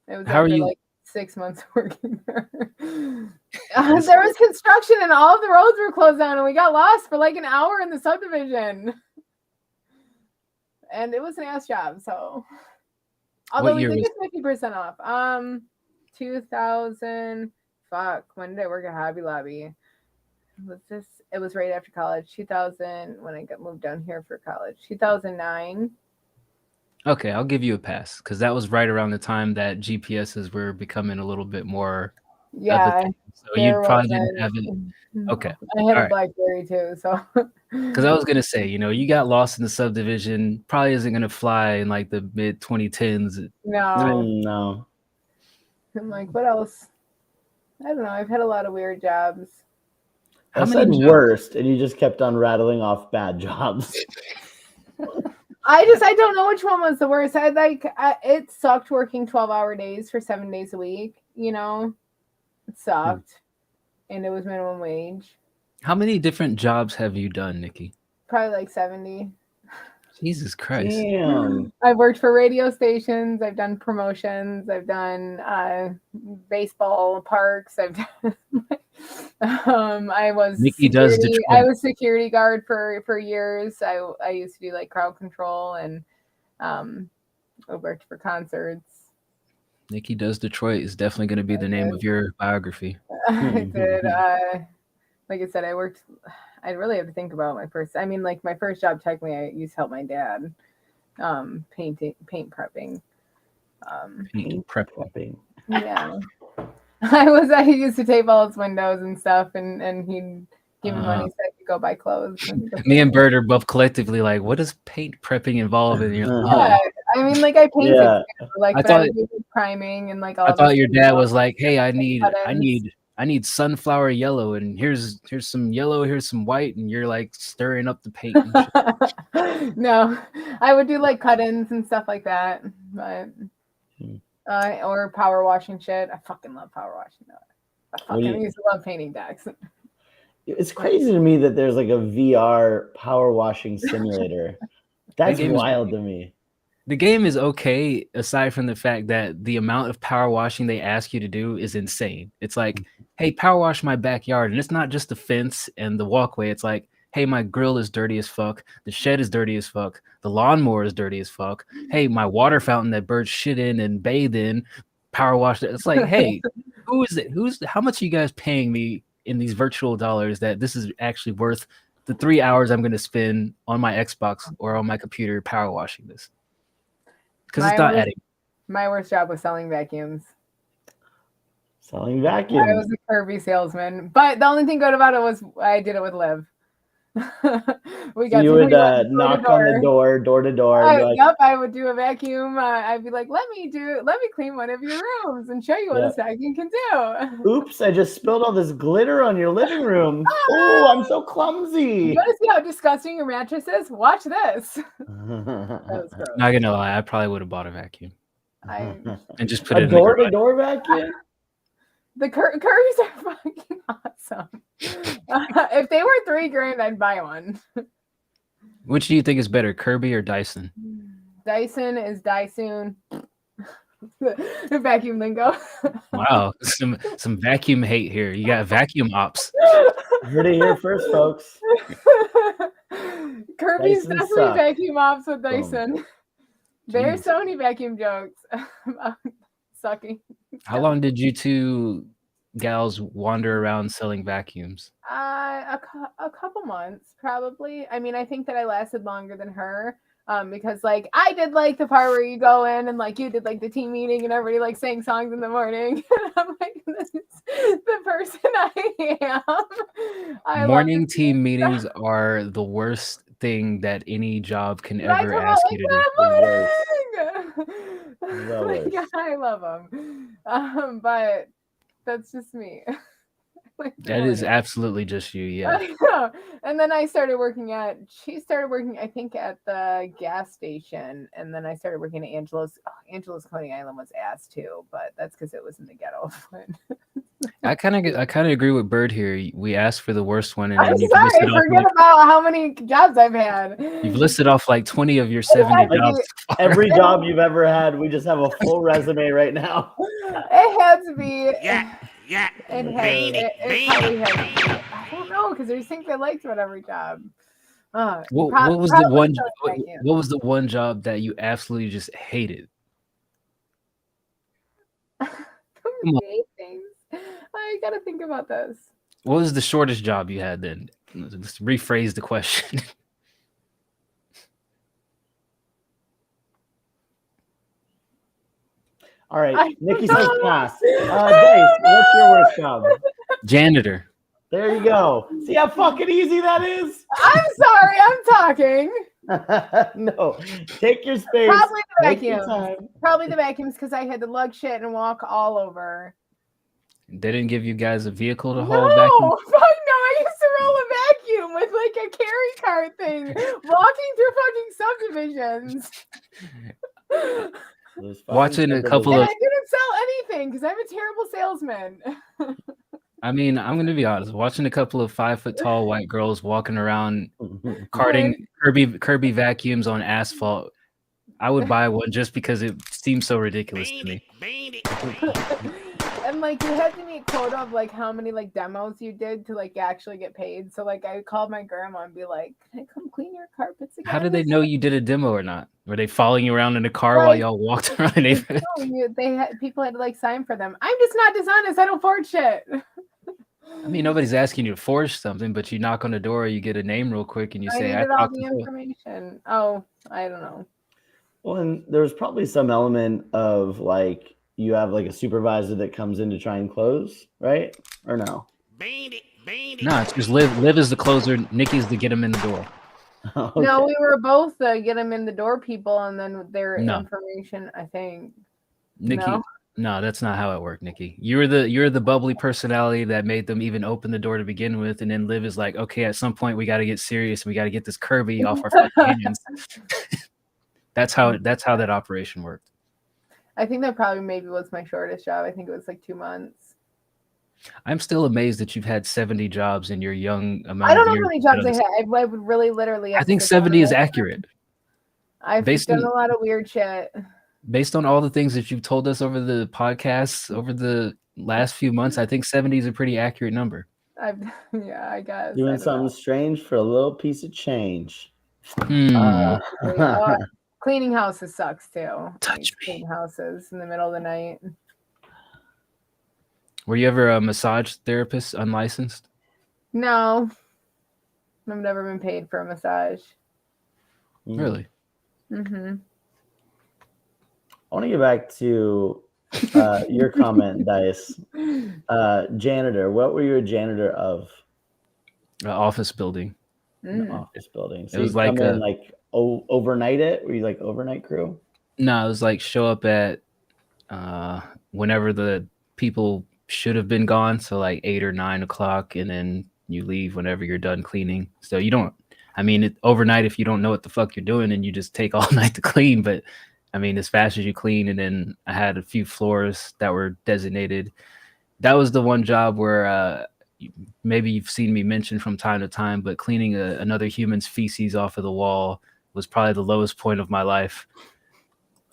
it was. How are you? Like 6 months working there. There was construction and all of the roads were closed down, and we got lost for like an hour in the subdivision. And it was an ass job. So, although we did get 50% off. 2000. Fuck. When did I work at Hobby Lobby? It was right after college. 2000 when I moved down here for college. 2009. Okay, I'll give you a pass because that was right around the time that GPSs were becoming a little bit more. Yeah, so you probably didn't have it. Okay, I had a BlackBerry too, so. Because I was gonna say, you got lost in the subdivision. Probably isn't gonna fly in like the mid 2010s. No. I'm like, what else? I don't know. I've had a lot of weird jobs. I said worst, and you just kept on rattling off bad jobs. I don't know which one was the worst. It sucked working 12-hour days for 7 days a week. It sucked, and it was minimum wage. How many different jobs have you done, Nikki? Probably like 70. Jesus Christ! Damn. I've worked for radio stations. I've done promotions. I've done baseball parks. I've done I was Nikey does security. Detroit. I was security guard for years. I used to do like crowd control and I worked for concerts. Nikey Does Detroit is definitely going to be the name of your biography. I did. Like I said, I worked. I really have to think about my first. I mean, like my first job, technically, I used to help my dad, paint prepping. Paint prepping. Yeah, I used to tape all his windows and stuff, and he'd give me money so I could go buy clothes. Me and Bert are both collectively like, what does paint prepping involve in your Yeah, I mean, like I painted, Yeah. like I but thought- I would do priming and like all. I thought your dad stuff. was like, hey, I need Buttons. sunflower yellow, and here's some yellow, here's some white, and you're like stirring up the paint. And shit. No, I would do like cut-ins and stuff like that, but or power washing shit. I fucking love power washing. I used to love painting decks. It's crazy to me that there's like a VR power washing simulator. That's wild to me. The game is okay, aside from the fact that the amount of power washing they ask you to do is insane. It's like, hey, power wash my backyard. And it's not just the fence and the walkway. It's like, hey, my grill is dirty as fuck. The shed is dirty as fuck. The lawnmower is dirty as fuck. Hey, my water fountain that birds shit in and bathe in, power wash it. It's like, hey, who is it? How much are you guys paying me in these virtual dollars that this is actually worth the 3 hours I'm going to spend on my Xbox or on my computer power washing this? Because it's not adding. My worst job was selling vacuums. Selling vacuums. I was a Kirby salesman, but the only thing good about it was I did it with Liv. You would knock on the door to door. Yep, I would do a vacuum. I'd be like, let me clean one of your rooms and show you what this vacuum can do. Oops, I just spilled all this glitter on your living room. Oh, I'm so clumsy. You want to see how disgusting your mattress is? Watch this. That was gross. Not gonna lie, I probably would have bought a vacuum and just put it in door to door vacuum. The Kirby's are fucking awesome. If they were $3,000, I'd buy one. Which do you think is better, Kirby or Dyson? Dyson is Dyson. Vacuum lingo. Wow, some vacuum hate here. You got vacuum ops. Heard it here first, folks. Kirby's Dyson definitely suck. vacuum ops with Dyson. There's so many vacuum jokes about sucking. How long did you two gals wander around selling vacuums? A couple months, probably. I mean, I think that I lasted longer than her. Because like I did like the part where you go in and like you did like the team meeting and everybody like sang songs in the morning. I'm like, this is the person I am. Morning team meetings are the worst thing that any job can ever ask you to do. Like, I love them. But that's just me. Like, that is absolutely just you, yeah. And then she started working, I think, at the gas station. And then I started working at Angelo's. Angelo's Coney Island was ass too, but that's because it was in the ghetto. I kind of agree with Bird here. We asked for the worst one, and I'm then sorry, forget about how many jobs I've had. You've listed off like 20 of your 70 jobs. Every job you've ever had, we just have a full resume right now. It had to be. Yeah. It probably had to be. I don't know, because there's things I liked about every job. What was the one job that you absolutely just hated? Things. I gotta think about this. What was the shortest job you had then? Let's rephrase the question. All right, Nikki says pass. Dice, what's your worst job? Janitor. There you go. See how fucking easy that is? I'm sorry, I'm talking. No, take your space. Probably the Take your vacuums. time. Probably the vacuums because I had to lug shit and walk all over. They didn't give you guys a vehicle to No, haul vacuum? fuck no. I used to roll a vacuum with like a carry cart thing, walking through fucking subdivisions. Watching a couple And of... I didn't sell anything because I'm a terrible salesman. I mean, I'm going to be honest. Watching a couple of 5-foot-tall white girls walking around carting Kirby vacuums on asphalt, I would buy one just because it seems so ridiculous to me. And And like you had to meet quota of like how many like demos you did to like actually get paid. So like I called my grandma and be like, "Can I come clean your carpets again?" How did they know you did a demo or not? Were they following you around in the car while Like, y'all walked around the neighborhood? People had to like sign for them. I'm just not dishonest. I don't forge shit. I mean, nobody's asking you to forge something, but you knock on the door, you get a name real quick, and you say, needed all talked the to Phil." information. Oh, I don't know. Well, and there's probably some element of like you have like a supervisor that comes in to try and close, right? Or no? No, it's just Liv is the closer, Nikki's to get him in the door. Okay. No, we were both the get them in the door people, and then their No. information. I think. Nikki, No? no, that's not how it worked, Nikki. You're the bubbly personality that made them even open the door to begin with, and then Liv is like, okay, at some point we got to get serious. We got to get this Kirby off our fucking hands. That's how that operation worked. I think that probably maybe was my shortest job. I think it was like 2 months. I'm still amazed that you've had 70 jobs in your young amount. I don't of know years how many jobs I had. I would really literally. I think 70 is accurate. I've done a lot of weird shit. Based on all the things that you've told us over the podcasts over the last few months, I think 70 is a pretty accurate number. Yeah, I guess. Doing something strange for a little piece of change. Cleaning houses sucks too. Touch me. Clean houses in the middle of the night. Were you ever a massage therapist, unlicensed? No. I've never been paid for a massage. Really? Mm-hmm. I want to get back to your comment, Dice. Janitor. What were you a janitor of? Office building. An office building. So it was like come in like overnight it? Were you like overnight crew? No, it was like show up at whenever the people should have been gone, so like 8 or 9 o'clock, and then you leave whenever you're done cleaning. So you don't, I mean, overnight, if you don't know what the fuck you're doing, and you just take all night to clean. But I mean, as fast as you clean, and then I had a few floors that were designated. That was the one job where maybe you've seen me mention from time to time, but cleaning another human's feces off of the wall was probably the lowest point of my life.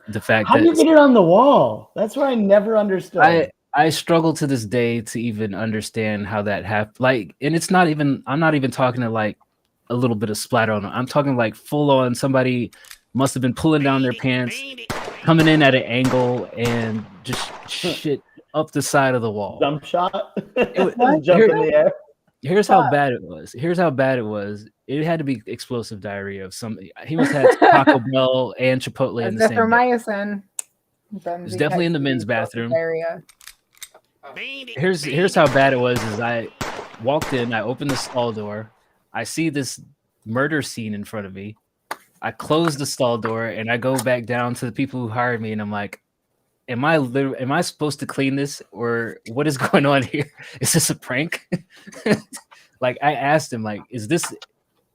The fact how do you get it on the wall? That's what I never understood. I struggle to this day to even understand how that happened. Like, and it's not even, I'm not even talking to like a little bit of splatter on them. I'm talking like full on somebody must have been pulling down their pants, coming in at an angle, and just shit up the side of the wall. Jump shot? Jump in the air? Here's how bad it was. It had to be explosive diarrhea of some. He must have had Taco Bell and Chipotle in the same day. It was definitely in the men's bathroom. Diarrhea. Here's how bad it was. Is I walked in, I opened the stall door, I see this murder scene in front of me. I close the stall door and I go back down to the people who hired me, and I'm like, am I supposed to clean this, or what is going on here? Is this a prank? Like, I asked him, like,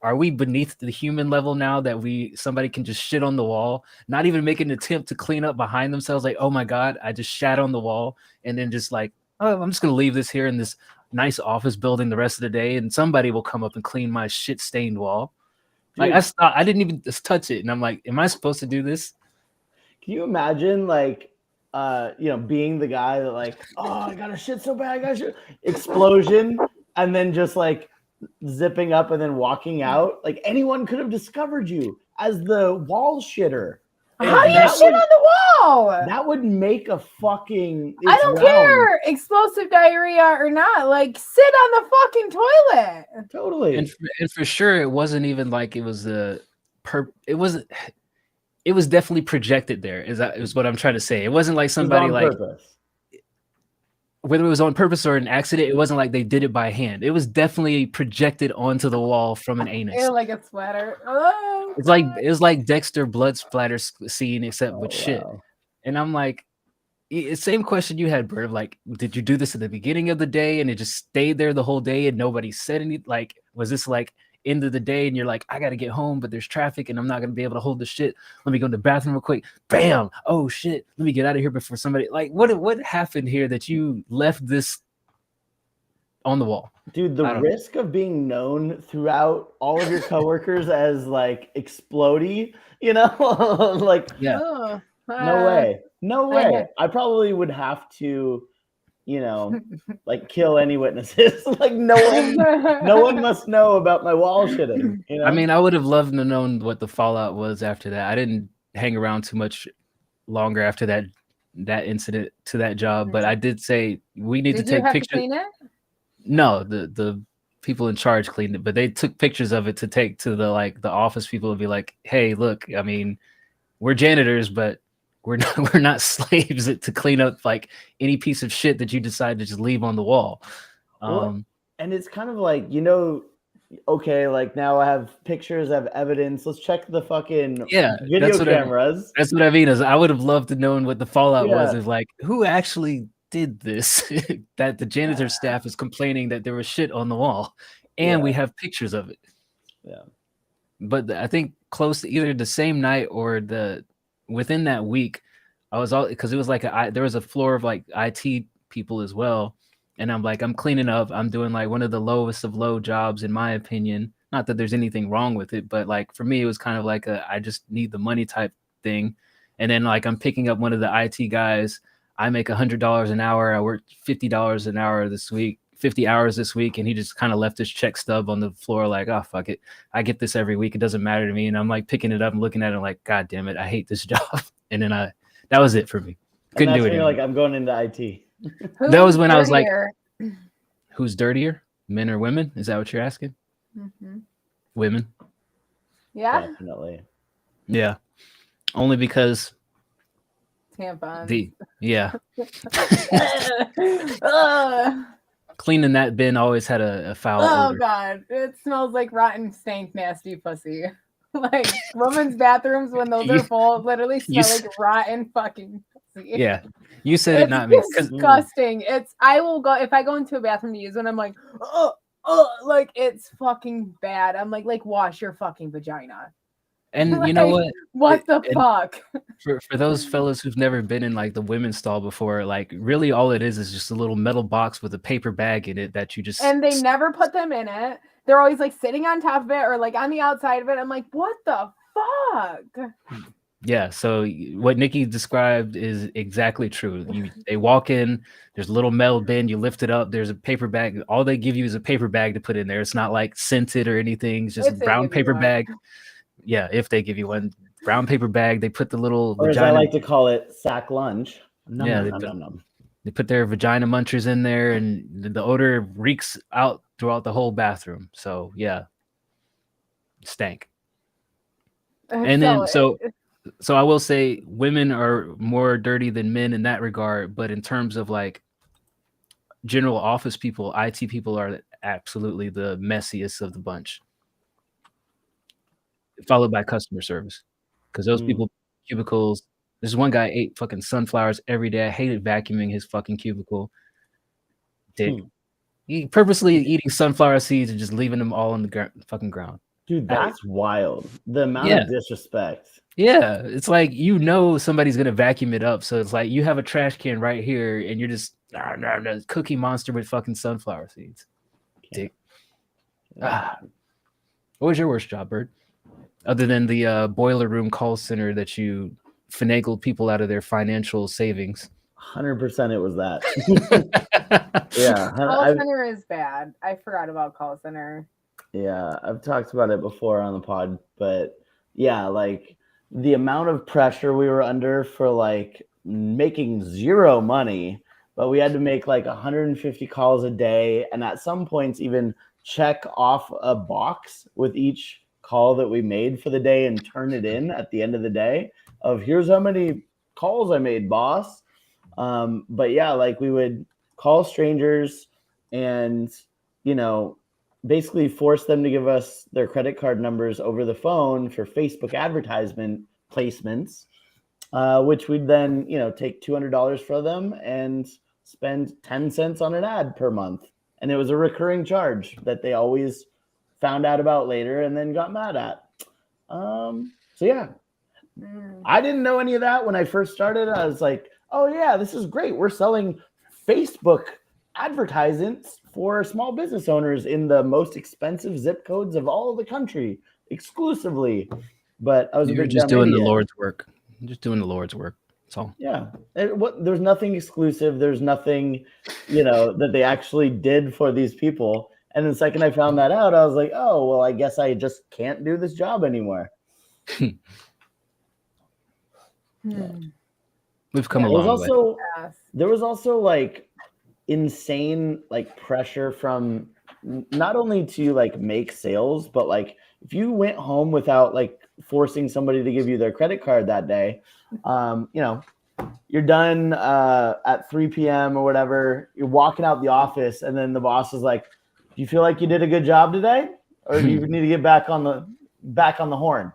are we beneath the human level now that somebody can just shit on the wall, not even make an attempt to clean up behind themselves? Like, oh my God, I just shat on the wall, and then just like, oh, I'm just going to leave this here in this nice office building the rest of the day, and somebody will come up and clean my shit stained wall. Dude, like, I didn't even just touch it. And I'm like, am I supposed to do this? Can you imagine like, being the guy that like, oh, I got to shit so bad. I got to shit. Explosion. And then just like zipping up and then walking out. Like, anyone could have discovered you as the wall shitter. How do you shit on the wall? That would make a fucking. I don't care, explosive diarrhea or not. Like, sit on the fucking toilet. Totally. And for sure, it wasn't even like it was it was definitely projected there. Is what I'm trying to say. It wasn't like somebody like purpose. Whether it was on purpose or an accident, it wasn't like they did it by hand. It was definitely projected onto the wall from an anus. It was like a splatter. Oh, it was like Dexter blood splatter scene, except with shit. And I'm like, same question you had, Bert. Like, did you do this at the beginning of the day and it just stayed there the whole day and nobody said anything? Like, was this like end of the day and you're like, I gotta get home, but there's traffic and I'm not gonna be able to hold the shit. Let me go to the bathroom real quick. Bam! Oh shit! Let me get out of here before somebody. Like, what happened here that you left this on the wall? Dude, the risk of being known throughout all of your coworkers as like explodey, like, yeah. No way. I probably would have to like kill any witnesses. Like no one must know about my wall shitting. I mean, I would have loved to know what the fallout was after that. I didn't hang around too much longer after that incident to that job, but I did say we need to take pictures. Did you have to clean it? No, the people in charge cleaned it, but they took pictures of it to take to the office people and be like, hey, look, I mean, we're janitors, but we're not slaves to clean up like any piece of shit that you decide to just leave on the wall. And it's kind of like, okay, like now I have pictures, I have evidence. Let's check the fucking video cameras. That's what I mean. Is I would have loved to know what the fallout was of like who actually did this. That the janitor staff is complaining that there was shit on the wall, and we have pictures of it. Yeah, but I think close to either the same night or within that week, I was all because it was like there was a floor of like IT people as well. And I'm cleaning up. I'm doing like one of the lowest of low jobs, in my opinion. Not that there's anything wrong with it, but like for me, it was kind of like I just need the money type thing. And then like I'm picking up one of the IT guys. I make $100 an hour. I worked $50 an hour this week, 50 hours this week. And he just kind of left his check stub on the floor like, oh, fuck it. I get this every week. It doesn't matter to me. And I'm like picking it up and looking at it like, God damn it. I hate this job. And then that was it for me. Couldn't do it. Like, I'm going into IT. That was when I was like, who's dirtier, men or women? Is that what you're asking? Mm-hmm. Women. Yeah. Definitely. Yeah. Only because tampons. Cleaning that bin always had a foul odor. God. It smells like rotten, stank, nasty pussy. Like women's bathrooms when those are full literally smell like rotten fucking pussy. Yeah. You said it, not me. Disgusting. I will go if I go into a bathroom to use one, I'm like, like it's fucking bad. I'm like wash your fucking vagina. And like, you know what? What the fuck? For those fellas who've never been in like the women's stall before, like really all it is just a little metal box with a paper bag in it that you just and they never put them in it. They're always like sitting on top of it or like on the outside of it. I'm like, what the fuck? Yeah, so what Nikki described is exactly true. They walk in, there's a little metal bin, you lift it up, there's a paper bag. All they give you is a paper bag to put in there. It's not like scented or anything. It's just a brown paper bag. Yeah, if they give you one brown paper bag, they put the little or vagina. As I like to call it, sack lunch. They put their vagina munchers in there, and the odor reeks out throughout the whole bathroom. So yeah, stank. And then so I will say women are more dirty than men in that regard, but in terms of like general office people, IT people are absolutely the messiest of the bunch. Followed by customer service. Because those people, cubicles, there's one guy ate fucking sunflowers every day. I hated vacuuming his fucking cubicle. Dick. He purposely eating sunflower seeds and just leaving them all on the fucking ground. Dude, that's wild. The amount of disrespect. Yeah, it's like somebody's gonna vacuum it up, so it's like you have a trash can right here, and you're just Cookie Monster with fucking sunflower seeds. Dick. What was your worst job, Bird? Other than the boiler room call center that you finagled people out of their financial savings. 100% it was that. Yeah. Call center is bad. I forgot about call center. Yeah, I've talked about it before on the pod, but yeah, like the amount of pressure we were under for like making zero money, but we had to make like 150 calls a day, and at some points even check off a box with each call that we made for the day and turn it in at the end of the day of here's how many calls I made, boss. But yeah, like we would call strangers and basically force them to give us their credit card numbers over the phone for Facebook advertisement placements, which we'd then, take $200 for them and spend 10 cents on an ad per month. And it was a recurring charge that they always found out about later and then got mad at. So yeah, I didn't know any of that when I first started. I was like, oh yeah, this is great. We're selling Facebook advertisements for small business owners in the most expensive zip codes of all the country exclusively. But I was just doing the Lord's work. Just doing the Lord's work. So Yeah. There's nothing exclusive. There's nothing, that they actually did for these people. And the second I found that out, I was like, oh, well, I guess I just can't do this job anymore. we've come a long way. There was also like insane like pressure from not only to like make sales, but like if you went home without like forcing somebody to give you their credit card that day, you're done at 3 p.m. or whatever. You're walking out the office, and then the boss is like, "Do you feel like you did a good job today, or do you need to get back on the horn?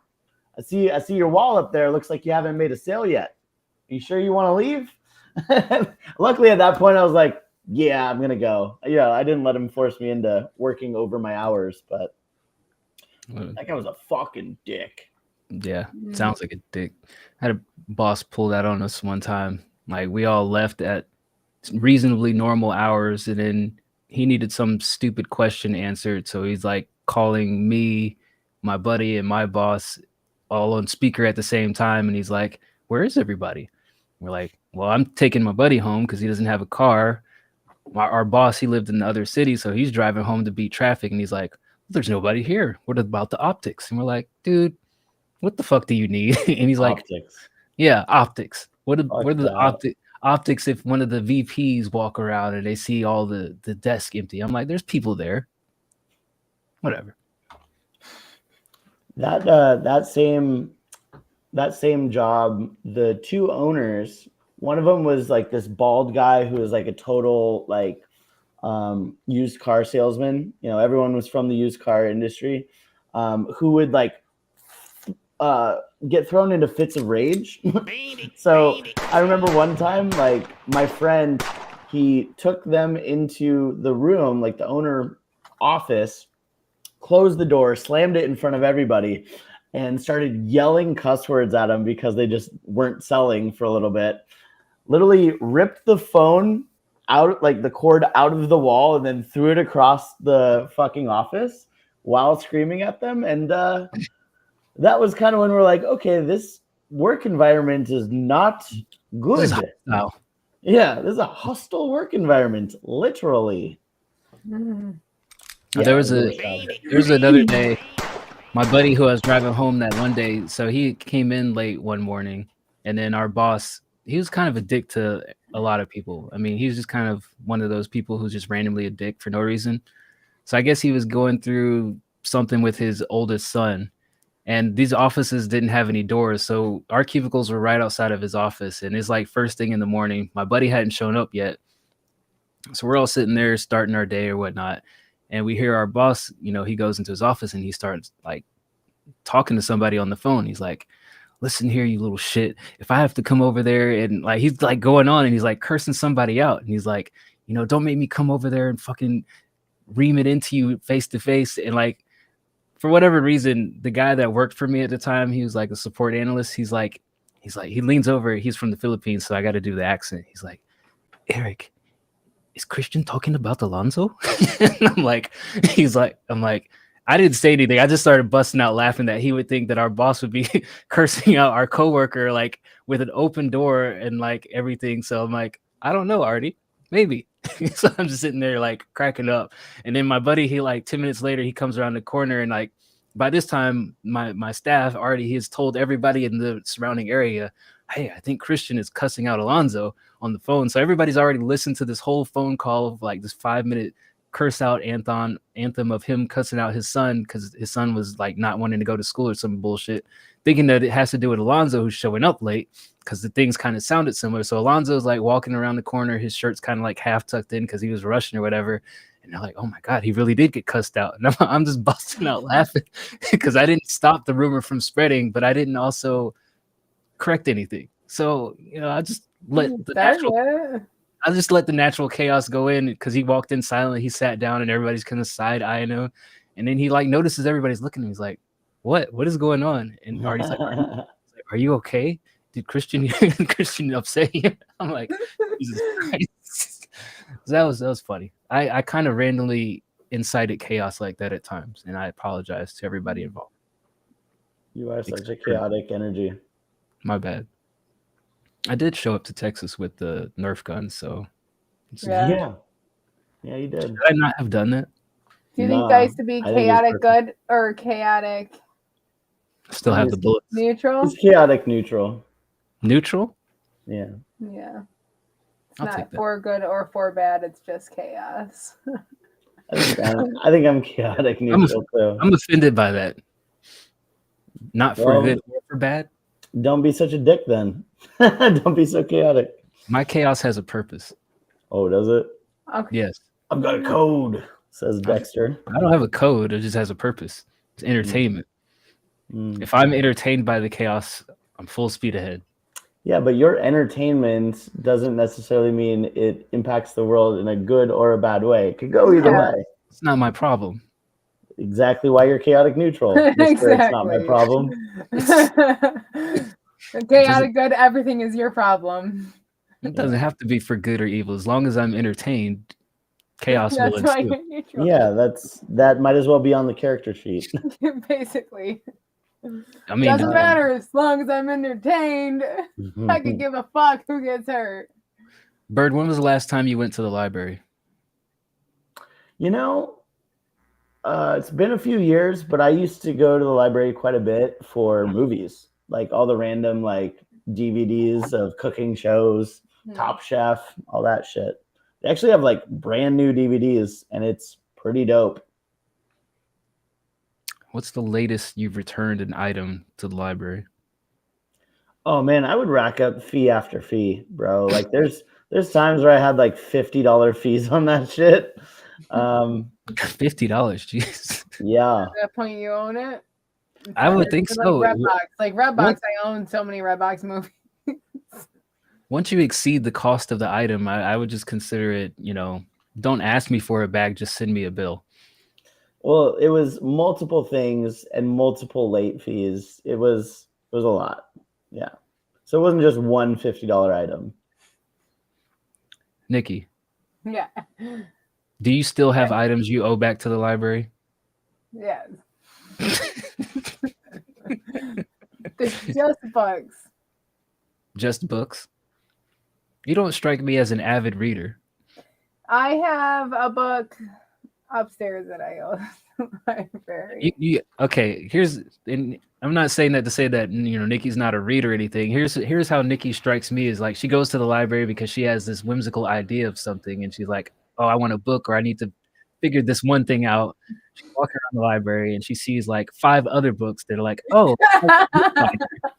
I see your wall up there. Looks like you haven't made a sale yet. Are you sure you want to leave?" Luckily, at that point, I was like, "Yeah, I'm gonna go." Yeah, I didn't let him force me into working over my hours, but that guy was a fucking dick. Yeah, sounds like a dick. I had a boss pull that on us one time. Like we all left at reasonably normal hours, and then he needed some stupid question answered. So he's like calling me, my buddy, and my boss all on speaker at the same time. And he's like, "Where is everybody?" We're like, "Well, I'm taking my buddy home because he doesn't have a car." Our boss, he lived in the other city, so he's driving home to beat traffic. And he's like, "There's nobody here. What about the optics?" And we're like, "Dude, what the fuck do you need?" And he's like, Optics. "Yeah, optics. What are the optics if one of the VPs walk around and they see all the desk empty?" I'm like, "There's people there." Whatever. That same job, the two owners, one of them was like this bald guy who was like a total like used car salesman. Everyone was from the used car industry, who would like get thrown into fits of rage. So I remember one time, like my friend, he took them into the room, like the owner office, closed the door, slammed it in front of everybody, and started yelling cuss words at them because they just weren't selling for a little bit. Literally ripped the phone out, like the cord out of the wall, and then threw it across the fucking office while screaming at them. And that was kind of when we're like, okay, this work environment is not good. No. Yeah, this is a hostile work environment, literally. Yeah, there was another day. My buddy who I was driving home that one day, so he came in late one morning, and then our boss, he was kind of a dick to a lot of people. I mean, he was just kind of one of those people who's just randomly a dick for no reason. So I guess he was going through something with his oldest son. And these offices didn't have any doors, so our cubicles were right outside of his office. And it's like first thing in the morning. My buddy hadn't shown up yet, so we're all sitting there starting our day or whatnot. And we hear our boss, he goes into his office and he starts like talking to somebody on the phone. He's like, "Listen here, you little shit. If I have to come over there," and like he's like going on and he's like cursing somebody out. And he's like, "Don't make me come over there and fucking ream it into you face to face." And like, for whatever reason, the guy that worked for me at the time, he was like a support analyst. He leans over. He's from the Philippines, so I got to do the accent. He's like, "Eric, is Christian talking about Alonzo?" And I'm like, I didn't say anything. I just started busting out laughing that he would think that our boss would be cursing out our coworker like with an open door and like everything. So I'm like, "I don't know, Artie, maybe." So I'm just sitting there like cracking up. And then my buddy, he like 10 minutes later, he comes around the corner, and like by this time, my staff already, he has told everybody in the surrounding area, "Hey, I think Christian is cussing out Alonzo on the phone." So everybody's already listened to this whole phone call of like this 5-minute curse out anthem of him cussing out his son because his son was like not wanting to go to school or some bullshit, thinking that it has to do with Alonzo who's showing up late because the things kind of sounded similar. So Alonzo's like walking around the corner, his shirt's kind of like half tucked in because he was rushing or whatever. And they're like, "Oh my God, he really did get cussed out." And I'm just busting out laughing because I didn't stop the rumor from spreading, but I didn't also correct anything. So, I just let the natural chaos go in because he walked in silently. He sat down and everybody's kind of side eyeing him. And then he like notices everybody's looking at him. He's like, what is going on? And Artie's like, "Are you okay? Did Christian upset you?" I'm like, Jesus Christ. That was funny. I kind of randomly incited chaos like that at times, and I apologize to everybody involved. You are such a chaotic energy. My bad. I did show up to Texas with the Nerf gun, so Yeah. Yeah, you did. should I not have done that? Do you think Nah, Dice to be I think it's chaotic perfect. good or chaotic Still have the bullets. neutral? It's chaotic neutral. Neutral? Yeah. Yeah. It's I'll take not that. for good or for bad. It's just chaos. I think I'm chaotic neutral too. I'm offended by that. Not for Well, good or for bad. don't be such a dick then. Don't be so chaotic. My chaos has a purpose. Oh, does it? Okay. Yes. I've got a code, says Dexter. I don't have a code. It just has a purpose. It's entertainment. Mm. If I'm entertained by the chaos, I'm full speed ahead. Yeah, but your entertainment doesn't necessarily mean it impacts the world in a good or a bad way. It could go either Yeah. way. It's not my problem. Exactly why you're chaotic neutral. Mister, It's not my Exactly. problem. Chaotic good, everything is your problem. It doesn't have to be for good or evil. As long as I'm entertained, chaos will That's why ensue. you're neutral. Yeah, that might as well be on the character sheet. Basically. I mean, Doesn't matter as long as I'm entertained. I could give a fuck who gets hurt. Bird, when was the last time you went to the library? You know, it's been a few years, but I used to go to the library quite a bit for movies, like all the random like DVDs of cooking shows, Top Chef, all that shit. They actually have like brand new DVDs, and it's pretty dope. What's the latest you've returned an item to the library? Oh man, I would rack up fee after fee, bro. Like there's times where I had like $50 fees on that shit. $50, jeez. Yeah. At that point, you own it. I would think It's so. Like Redbox, I own so many Redbox movies. Once you exceed the cost of the item, I would just consider it, don't ask me for a bag, just send me a bill. Well, it was multiple things and multiple late fees. It was a lot. Yeah. So it wasn't just one $50 item. Nikki, Yeah. do you still have items you owe back to the library? Yes. There's just books. Just books? You don't strike me as an avid reader. I have a book upstairs that I owe to the library. Okay, and I'm not saying that to say that Nikki's not a reader or anything. Here's how Nikki strikes me is like she goes to the library because she has this whimsical idea of something and she's like, oh, I want a book or I need to figure this one thing out. She's walking around the library and she sees like 5 other books that are like, oh,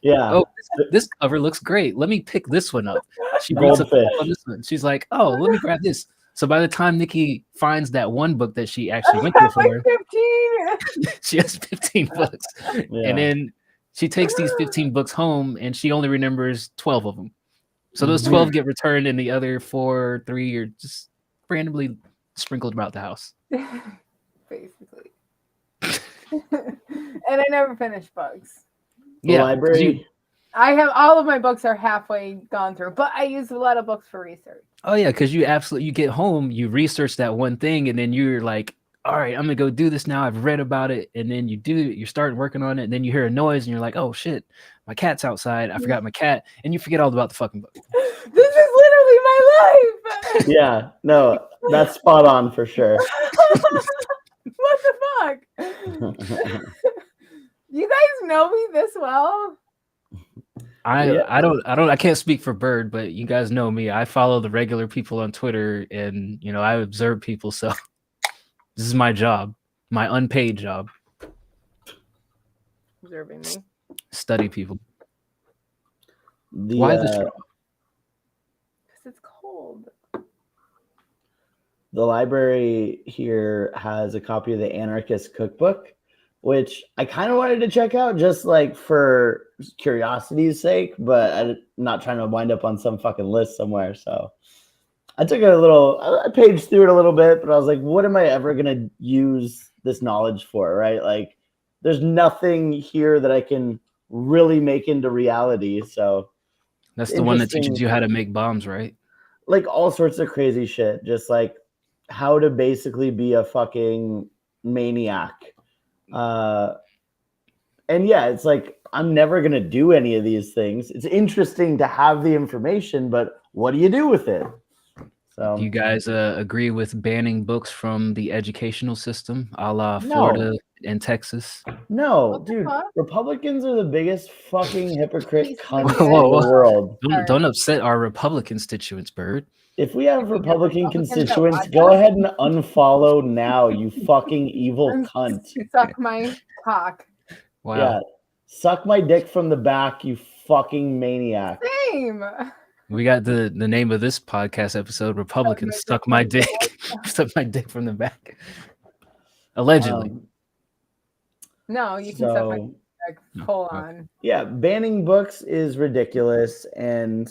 yeah. Oh, this cover looks great. Let me pick this one up. She reads up on this one. She's like, oh, let me grab this. So by the time Nikki finds that one book that she actually went there for, 15. she has 15 books. Yeah. And then she takes these 15 books home and she only remembers 12 of them. So those 12 get returned and the other 3 are just randomly sprinkled about the house. Basically. And I never finished books. The library. I have all of my books are halfway gone through, but I use a lot of books for research. Oh yeah, because you get home, you research that one thing, and then you're like, all right, I'm gonna go do this now. I've read about it, and then you start working on it, and then you hear a noise, and you're like, oh shit, my cat's outside. I forgot my cat, and you forget all about the fucking book. This is literally my life. Yeah, no, that's spot on for sure. What the fuck? You guys know me this well? I can't speak for Bird, but you guys know me. I follow the regular people on Twitter and I observe people, so this is my job, my unpaid job. Observing me. Study people. Why the straw? Because it's cold. The library here has a copy of the Anarchist Cookbook, which I kind of wanted to check out just like for curiosity's sake, but I'm not trying to wind up on some fucking list somewhere. So I took I paged through it a little bit, but I was like, what am I ever going to use this knowledge for? Right. Like there's nothing here that I can really make into reality. So that's the one that teaches you how to make bombs, right? Like all sorts of crazy shit. Just like how to basically be a fucking maniac. And yeah, it's like I'm never gonna do any of these things. It's interesting to have the information, but what do you do with it? So Do you guys agree with banning books from the educational system, a la no, Florida and Texas? no, What the dude. fuck? Republicans are the biggest fucking hypocrite Please, cunts yeah. in Whoa, the world. don't upset our Republican constituents, Bird. If we have If we get Republican Republicans that constituents, watch go us. ahead and unfollow now, you fucking evil cunt. Suck my cock. Wow. Yeah. Suck my dick from the back, you fucking maniac. Same. We got the name of this podcast episode, Republicans Suck My Dick. Suck my dick from the back. Allegedly. No, you can suck my So, dick full on. yeah, banning books is ridiculous, and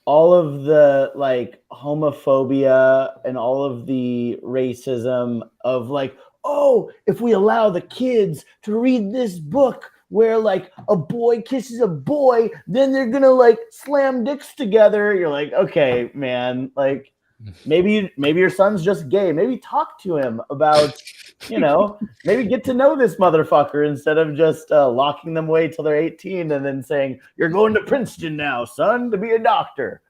all of the like homophobia and all of the racism of like, oh, if we allow the kids to read this book where like a boy kisses a boy, then they're gonna like slam dicks together. You're like, okay, man, like maybe your son's just gay. Maybe talk to him about, maybe get to know this motherfucker instead of just locking them away till they're 18 and then saying, you're going to Princeton now, son, to be a doctor.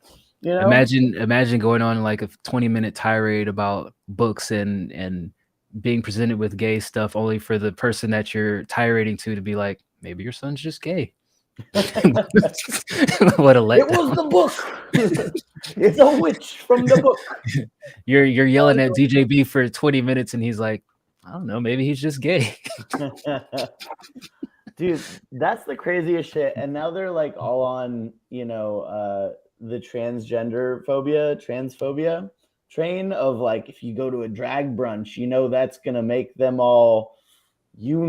Imagine going on like a 20-minute tirade about books and being presented with gay stuff only for the person that you're tirading to be like, maybe your son's just gay. What a letdown. It was the book. It's a witch from the book. You're yelling at DJB for 20 minutes and he's like, I don't know, maybe he's just gay. Dude, that's the craziest shit. And now they're like all on, the transphobia train of like, if you go to a drag brunch, that's gonna make them all, You're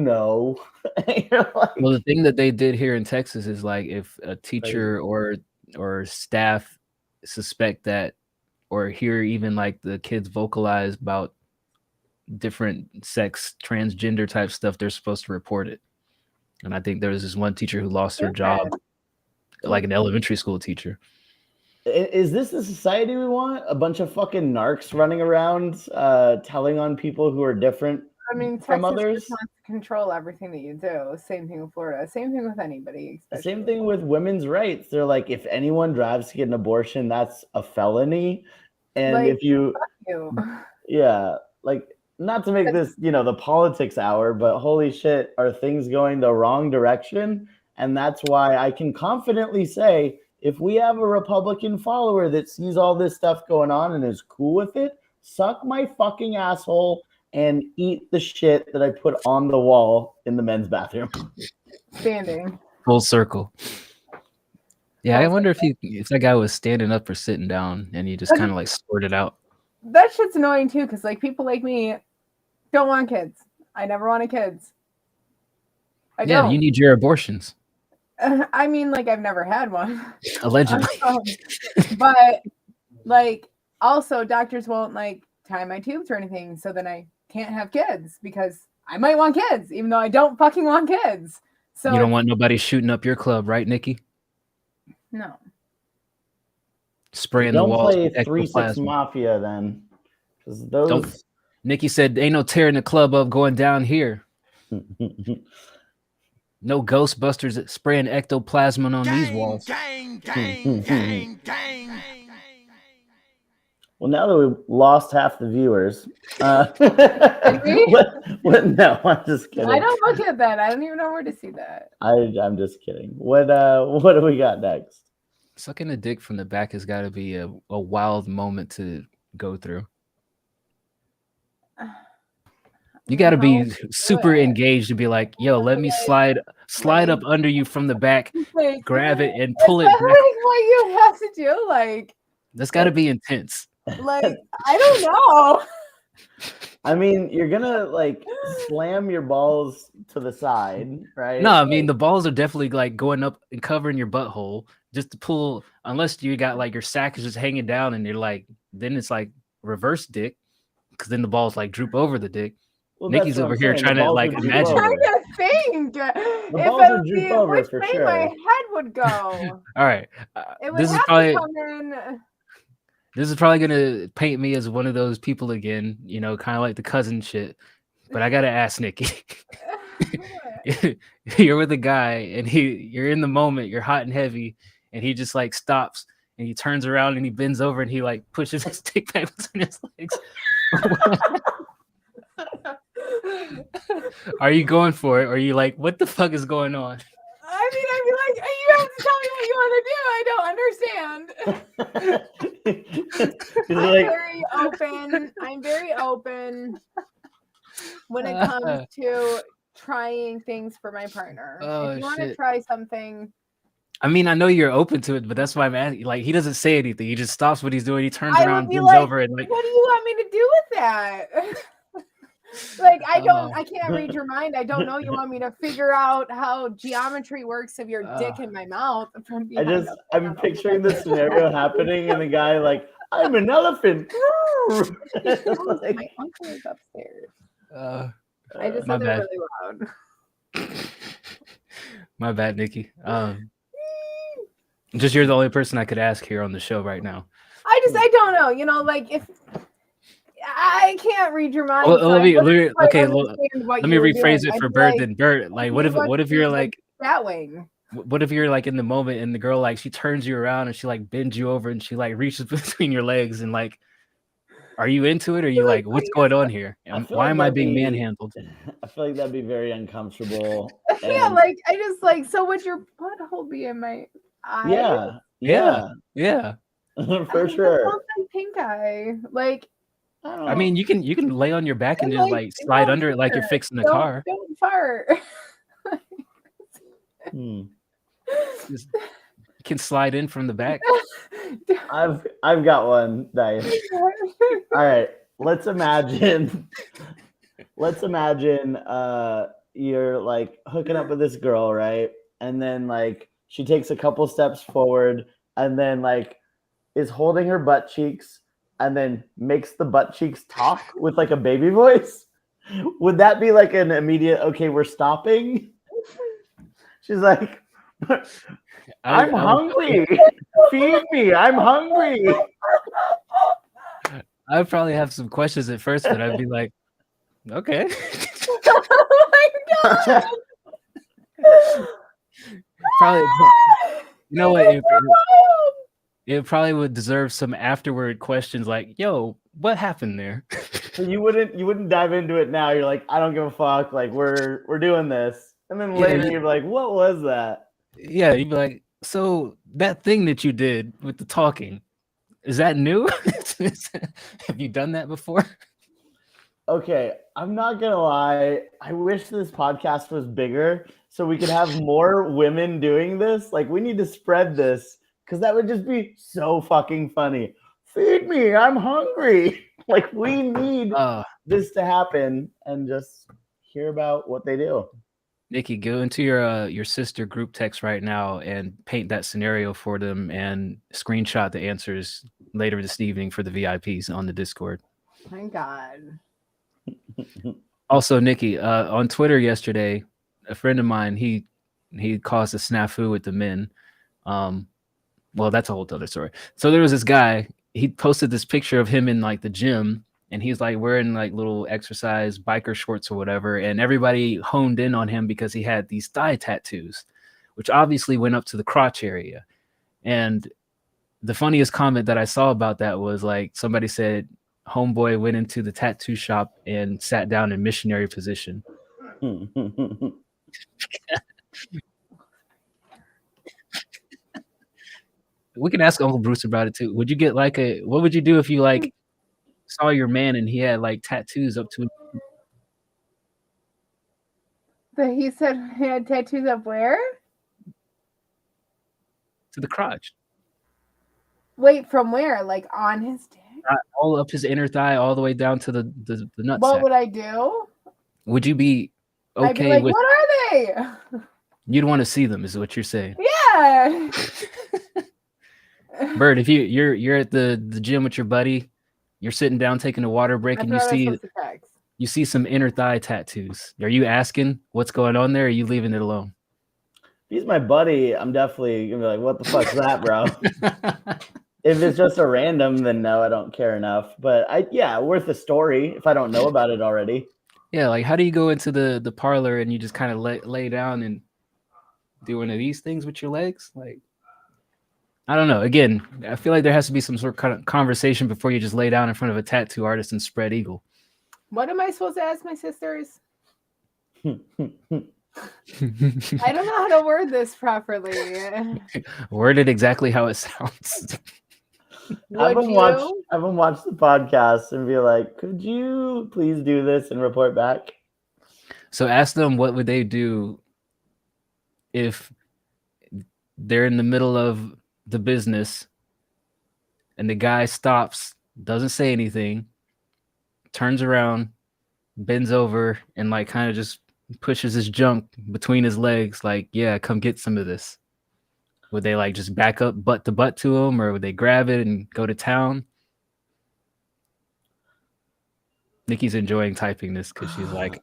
like, Well, the thing that they did here in Texas is like if a teacher or staff suspect that or hear even like the kids vocalize about different sex, transgender type stuff, they're supposed to report it. And I think there was this one teacher who lost her job, like an elementary school teacher. Is this the society we want? A bunch of fucking narcs running around telling on people who are different from Texas others? just wants to control everything that you do. Same thing with Florida. Same thing with anybody. Same thing with women's rights. They're like, if anyone drives to get an abortion, that's a felony. And like, if you, yeah, like, not to make this, the politics hour, but holy shit, are things going the wrong direction? And that's why I can confidently say, if we have a Republican follower that sees all this stuff going on and is cool with it, suck my fucking asshole and eat the shit that I put on the wall in the men's bathroom. Standing. Full circle. Yeah, I wonder if that guy was standing up or sitting down and he just kind of like sorted out. That shit's annoying too, because like people like me don't want kids. I never wanted kids. I don't. You need your abortions. I mean, like, I've never had one. Allegedly. But, like, also doctors won't, like, tie my tubes or anything, so then I can't have kids because I might want kids, even though I don't fucking want kids. So you don't want nobody shooting up your club, right, Nikki? No. Spraying the walls. Don't play 3-6 Mafia then. Because those... Nikki said, ain't no tearing the club up going down here. No Ghostbusters spraying ectoplasm on these walls. Well, now that we've lost half the viewers, no, I'm just kidding. I don't look at that. I don't even know where to see that. I'm just kidding. What do we got next? Sucking a dick from the back has got to be a wild moment to go through. You got to be super engaged to be like, yo, let me slide up under you from the back, grab it and pull it back. Like what you have to do, like that's got to be intense. Like I don't know. I mean, you're gonna like slam your balls to the side, right? No, I mean the balls are definitely like going up and covering your butthole just to pull. Unless you got like your sack is just hanging down and you're like, then it's like reverse dick, because then the balls like droop over the dick. Well, Nikki's over here trying to like imagine. I'm trying to think if it would be which way my head would go. All right, this is probably gonna paint me as one of those people again, kind of like the cousin shit. But I gotta ask Nikki. you're with a guy and you're in the moment, you're hot and heavy, and he just like stops and he turns around and he bends over and he like pushes his dick back between his legs. Are you going for it? Or are you like, what the fuck is going on? I mean, I'd be like, you have to tell me what you want to do. I don't understand. I'm very open when it comes to trying things for my partner. If you want to try something. I mean, I know you're open to it, but that's why I'm asking. Like, he doesn't say anything. He just stops what he's doing. He turns around, bends over, and like, what do you want me to do with that? Like, I can't read your mind. I don't know. You want me to figure out how geometry works of your dick in my mouth from behind. I'm picturing the scenario happening, and the guy like, I'm an elephant. Like, my uncle is upstairs. I just said they're really loud. My bad, Nikki. Just you're the only person I could ask here on the show right now. I don't know. You know, like if I can't read your mind. Well, so let me rephrase it for Bird. Then Bird, like, what if you're like that way? What if you're like in the moment and the girl like she turns you around and she like bends you over and she like reaches between your legs and like, are you into it or are you like, what's going on here? Why am I being manhandled? I feel like that'd be very uncomfortable. Yeah, like I just like, so would your butthole be in my eye? Yeah. For sure. Pink eye, like. I mean, you can lay on your back and just like slide under it like you're fixing the car. Don't fart. Just, you can slide in from the back. I've got one, Dice. All right, let's imagine you're like hooking up with this girl, right? And then like she takes a couple steps forward and then like is holding her butt cheeks and then makes the butt cheeks talk with like a baby voice. Would that be like an immediate, okay, we're stopping? She's like, I'm hungry. Feed me. I'm hungry. I'd probably have some questions at first, but I'd be like, okay. Oh my God. Probably, you know what? It probably would deserve some afterward questions like, yo, what happened there? So you wouldn't dive into it now. You're like, I don't give a fuck. Like we're doing this. And then later you're like, what was that? Yeah, you'd be like, so that thing that you did with the talking, is that new? Have you done that before? Okay, I'm not gonna lie. I wish this podcast was bigger so we could have more women doing this. Like we need to spread this because that would just be so fucking funny. Feed me, I'm hungry. Like we need this to happen and just hear about what they do. Nikki, go into your sister group text right now and paint that scenario for them and screenshot the answers later this evening for the VIPs on the Discord. Thank God. Also, Nikki, on Twitter yesterday, a friend of mine, he caused a snafu with the men. Well, that's a whole other story. So there was this guy, he posted this picture of him in like the gym, and he's like wearing like little exercise biker shorts or whatever. And everybody honed in on him because he had these thigh tattoos, which obviously went up to the crotch area. And the funniest comment that I saw about that was like, somebody said, homeboy went into the tattoo shop and sat down in missionary position. We can ask Uncle Bruce about it too. Would you get like what would you do if you like saw your man and he had like tattoos up to him? But he said he had tattoos up where? To the crotch. Wait, from where? Like on his dick? All up his inner thigh, all the way down to the nutsack. What would I do? Would you be okay I'd be like, with? What are they? You'd want to see them, is what you're saying. Yeah. Bird, if you're at the gym with your buddy, you're sitting down taking a water break, and you see some inner thigh tattoos. Are you asking what's going on there, or are you leaving it alone? If he's my buddy, I'm definitely gonna be like, what the fuck's that, bro? If it's just a random, then no, I don't care enough. But worth a story if I don't know about it already. Yeah, like how do you go into the parlor and you just kind of lay down and do one of these things with your legs? Like, I don't know. Again, I feel like there has to be some sort of kind of conversation before you just lay down in front of a tattoo artist and spread eagle. What am I supposed to ask my sisters? I don't know how to word this properly. Word it exactly how it sounds. Would you? Have them watch the podcast and be like, could you please do this and report back? So ask them what would they do if they're in the middle of the business and the guy stops, doesn't say anything, turns around, bends over, and like kind of just pushes his junk between his legs, like, yeah, come get some of this. Would they like just back up butt to butt to him, or would they grab it and go to town? Nikki's enjoying typing this because she's like,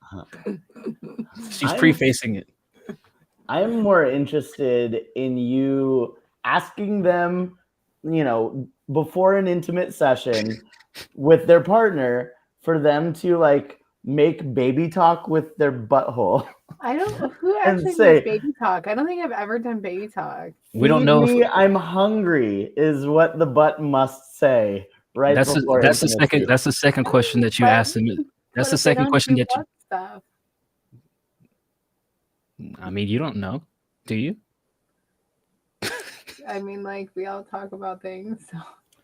she's prefacing it. I'm more interested in you asking them, you know, before an intimate session with their partner for them to like make baby talk with their butthole. I don't. Who actually say, does baby talk? I don't think I've ever done baby talk. We don't know. Me, I'm hungry is what the butt must say. Right. That's the second question that you asked him. That's the second question that you. Stuff? I mean, you don't know, do you? I mean, like we all talk about things, so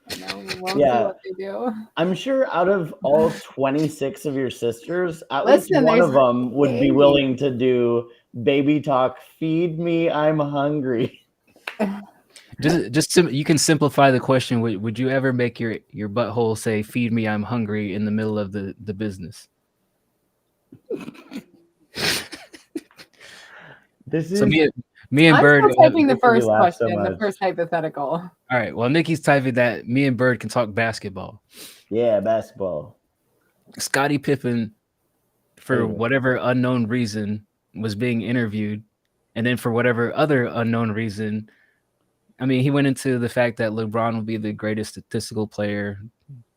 I know we'll Yeah. see what they do. I'm sure out of all 26 of your sisters, at least one of them would be willing to do baby talk. Feed me, I'm hungry. Just you can simplify the question. Would you ever make your butthole say "Feed me, I'm hungry" in the middle of the business? So me and Bird. I'm typing the first question, the first hypothetical. All right. Well, Nikki's typing that. Me and Bird can talk basketball. Yeah, basketball. Scottie Pippen, for whatever unknown reason, was being interviewed, and then for whatever other unknown reason, I mean, he went into the fact that LeBron will be the greatest statistical player.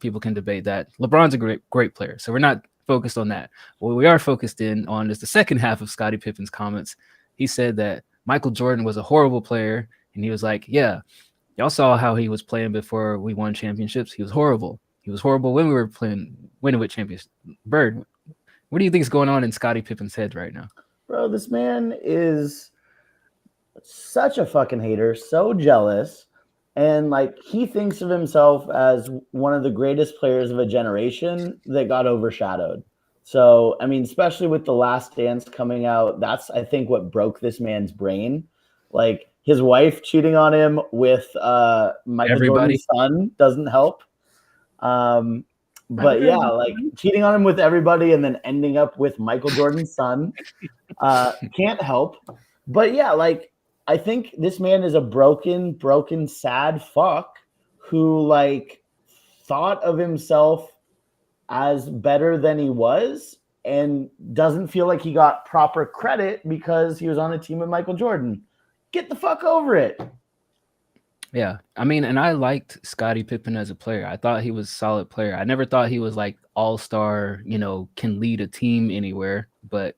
People can debate that. LeBron's a great player, so we're not focused on that. What we are focused on is the second half of Scottie Pippen's comments. He said that Michael Jordan was a horrible player, and he was like, yeah, y'all saw how he was playing before we won championships. He was horrible. He was horrible when we were winning with championships. Bird, what do you think is going on in Scottie Pippen's head right now? Bro, this man is such a fucking hater, so jealous, and like he thinks of himself as one of the greatest players of a generation that got overshadowed. So, I mean, especially with The Last Dance coming out, that's, I think, what broke this man's brain. Like, his wife cheating on him with Michael Jordan's son doesn't help. But yeah, like, cheating on him with everybody and then ending up with Michael Jordan's son can't help. But yeah, like, I think this man is a broken, sad fuck who, like, thought of himself as better than he was and doesn't feel like he got proper credit because he was on a team with Michael Jordan. Get the fuck over it. Yeah. I mean, and I liked Scottie Pippen as a player. I thought he was a solid player. I never thought he was like all-star, you know, can lead a team anywhere. But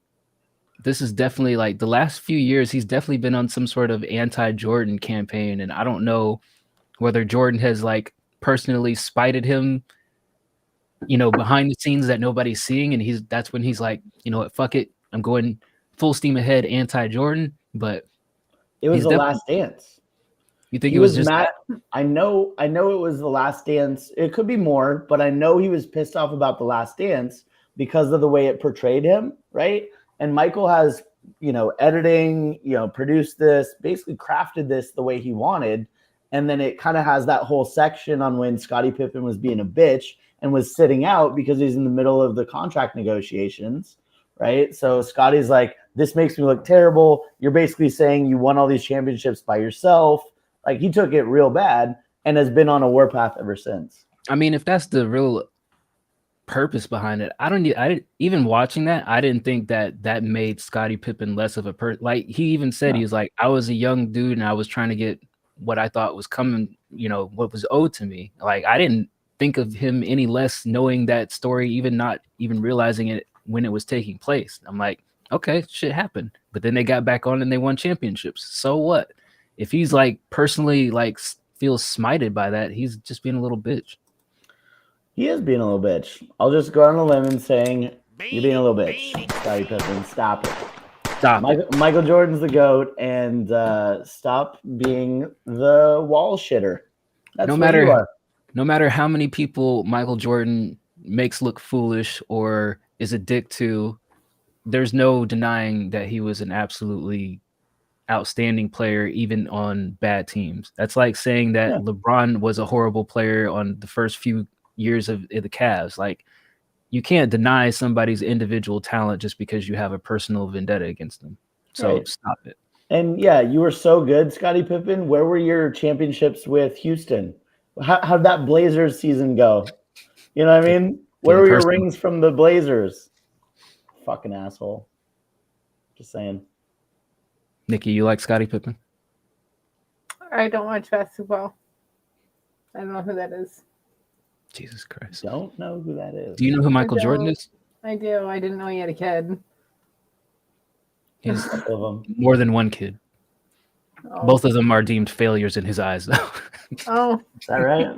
this is definitely like the last few years, he's definitely been on some sort of anti-Jordan campaign. And I don't know whether Jordan has like personally spited him, you know, behind the scenes that nobody's seeing, and that's when he's like, you know what, fuck it, I'm going full steam ahead anti-Jordan. But it was The Last Dance. You think it was just mad? I know it was The Last Dance. It could be more, but I know he was pissed off about The Last Dance because of the way it portrayed him, right? And Michael has, you know, editing, you know, produced this, basically crafted this the way he wanted. And then it kind of has that whole section on when Scottie Pippen was being a bitch and was sitting out because he's in the middle of the contract negotiations, right? So Scottie's like, this makes me look terrible. You're basically saying you won all these championships by yourself. Like, he took it real bad and has been on a warpath ever since. I mean, if that's the real purpose behind it, even watching that, I didn't think that made Scottie Pippen less of a person. Like, he even said, he was like, I was a young dude and I was trying to get what I thought was coming, you know, what was owed to me. Like, I didn't think of him any less knowing that story, even not even realizing it when it was taking place. I'm like, okay, shit happened. But then they got back on and they won championships. So what? If he's like personally like feels smited by that, he's just being a little bitch. He is being a little bitch. I'll just go on a limb and saying you're being a little bitch. Scottie Pippen, stop it. Stop. Michael Jordan's the GOAT, and stop being the wall shitter. That's no what you are. No matter how many people Michael Jordan makes look foolish or is a dick to, there's no denying that he was an absolutely outstanding player, even on bad teams. That's like saying that LeBron was a horrible player on the first few years of the Cavs. Like, you can't deny somebody's individual talent just because you have a personal vendetta against them. So stop it. And yeah, you were so good, Scottie Pippen. Where were your championships with Houston? How'd that Blazers season go? You know what I mean? Where were your rings from the Blazers? Fucking asshole. Just saying. Nikki, you like Scottie Pippen? I don't watch basketball. I don't know who that is. Jesus Christ. Don't know who that is. Do you know who Michael Jordan is? I do. I didn't know he had a kid. He has more than one kid. Oh. Both of them are deemed failures in his eyes, though. Oh. Is that right?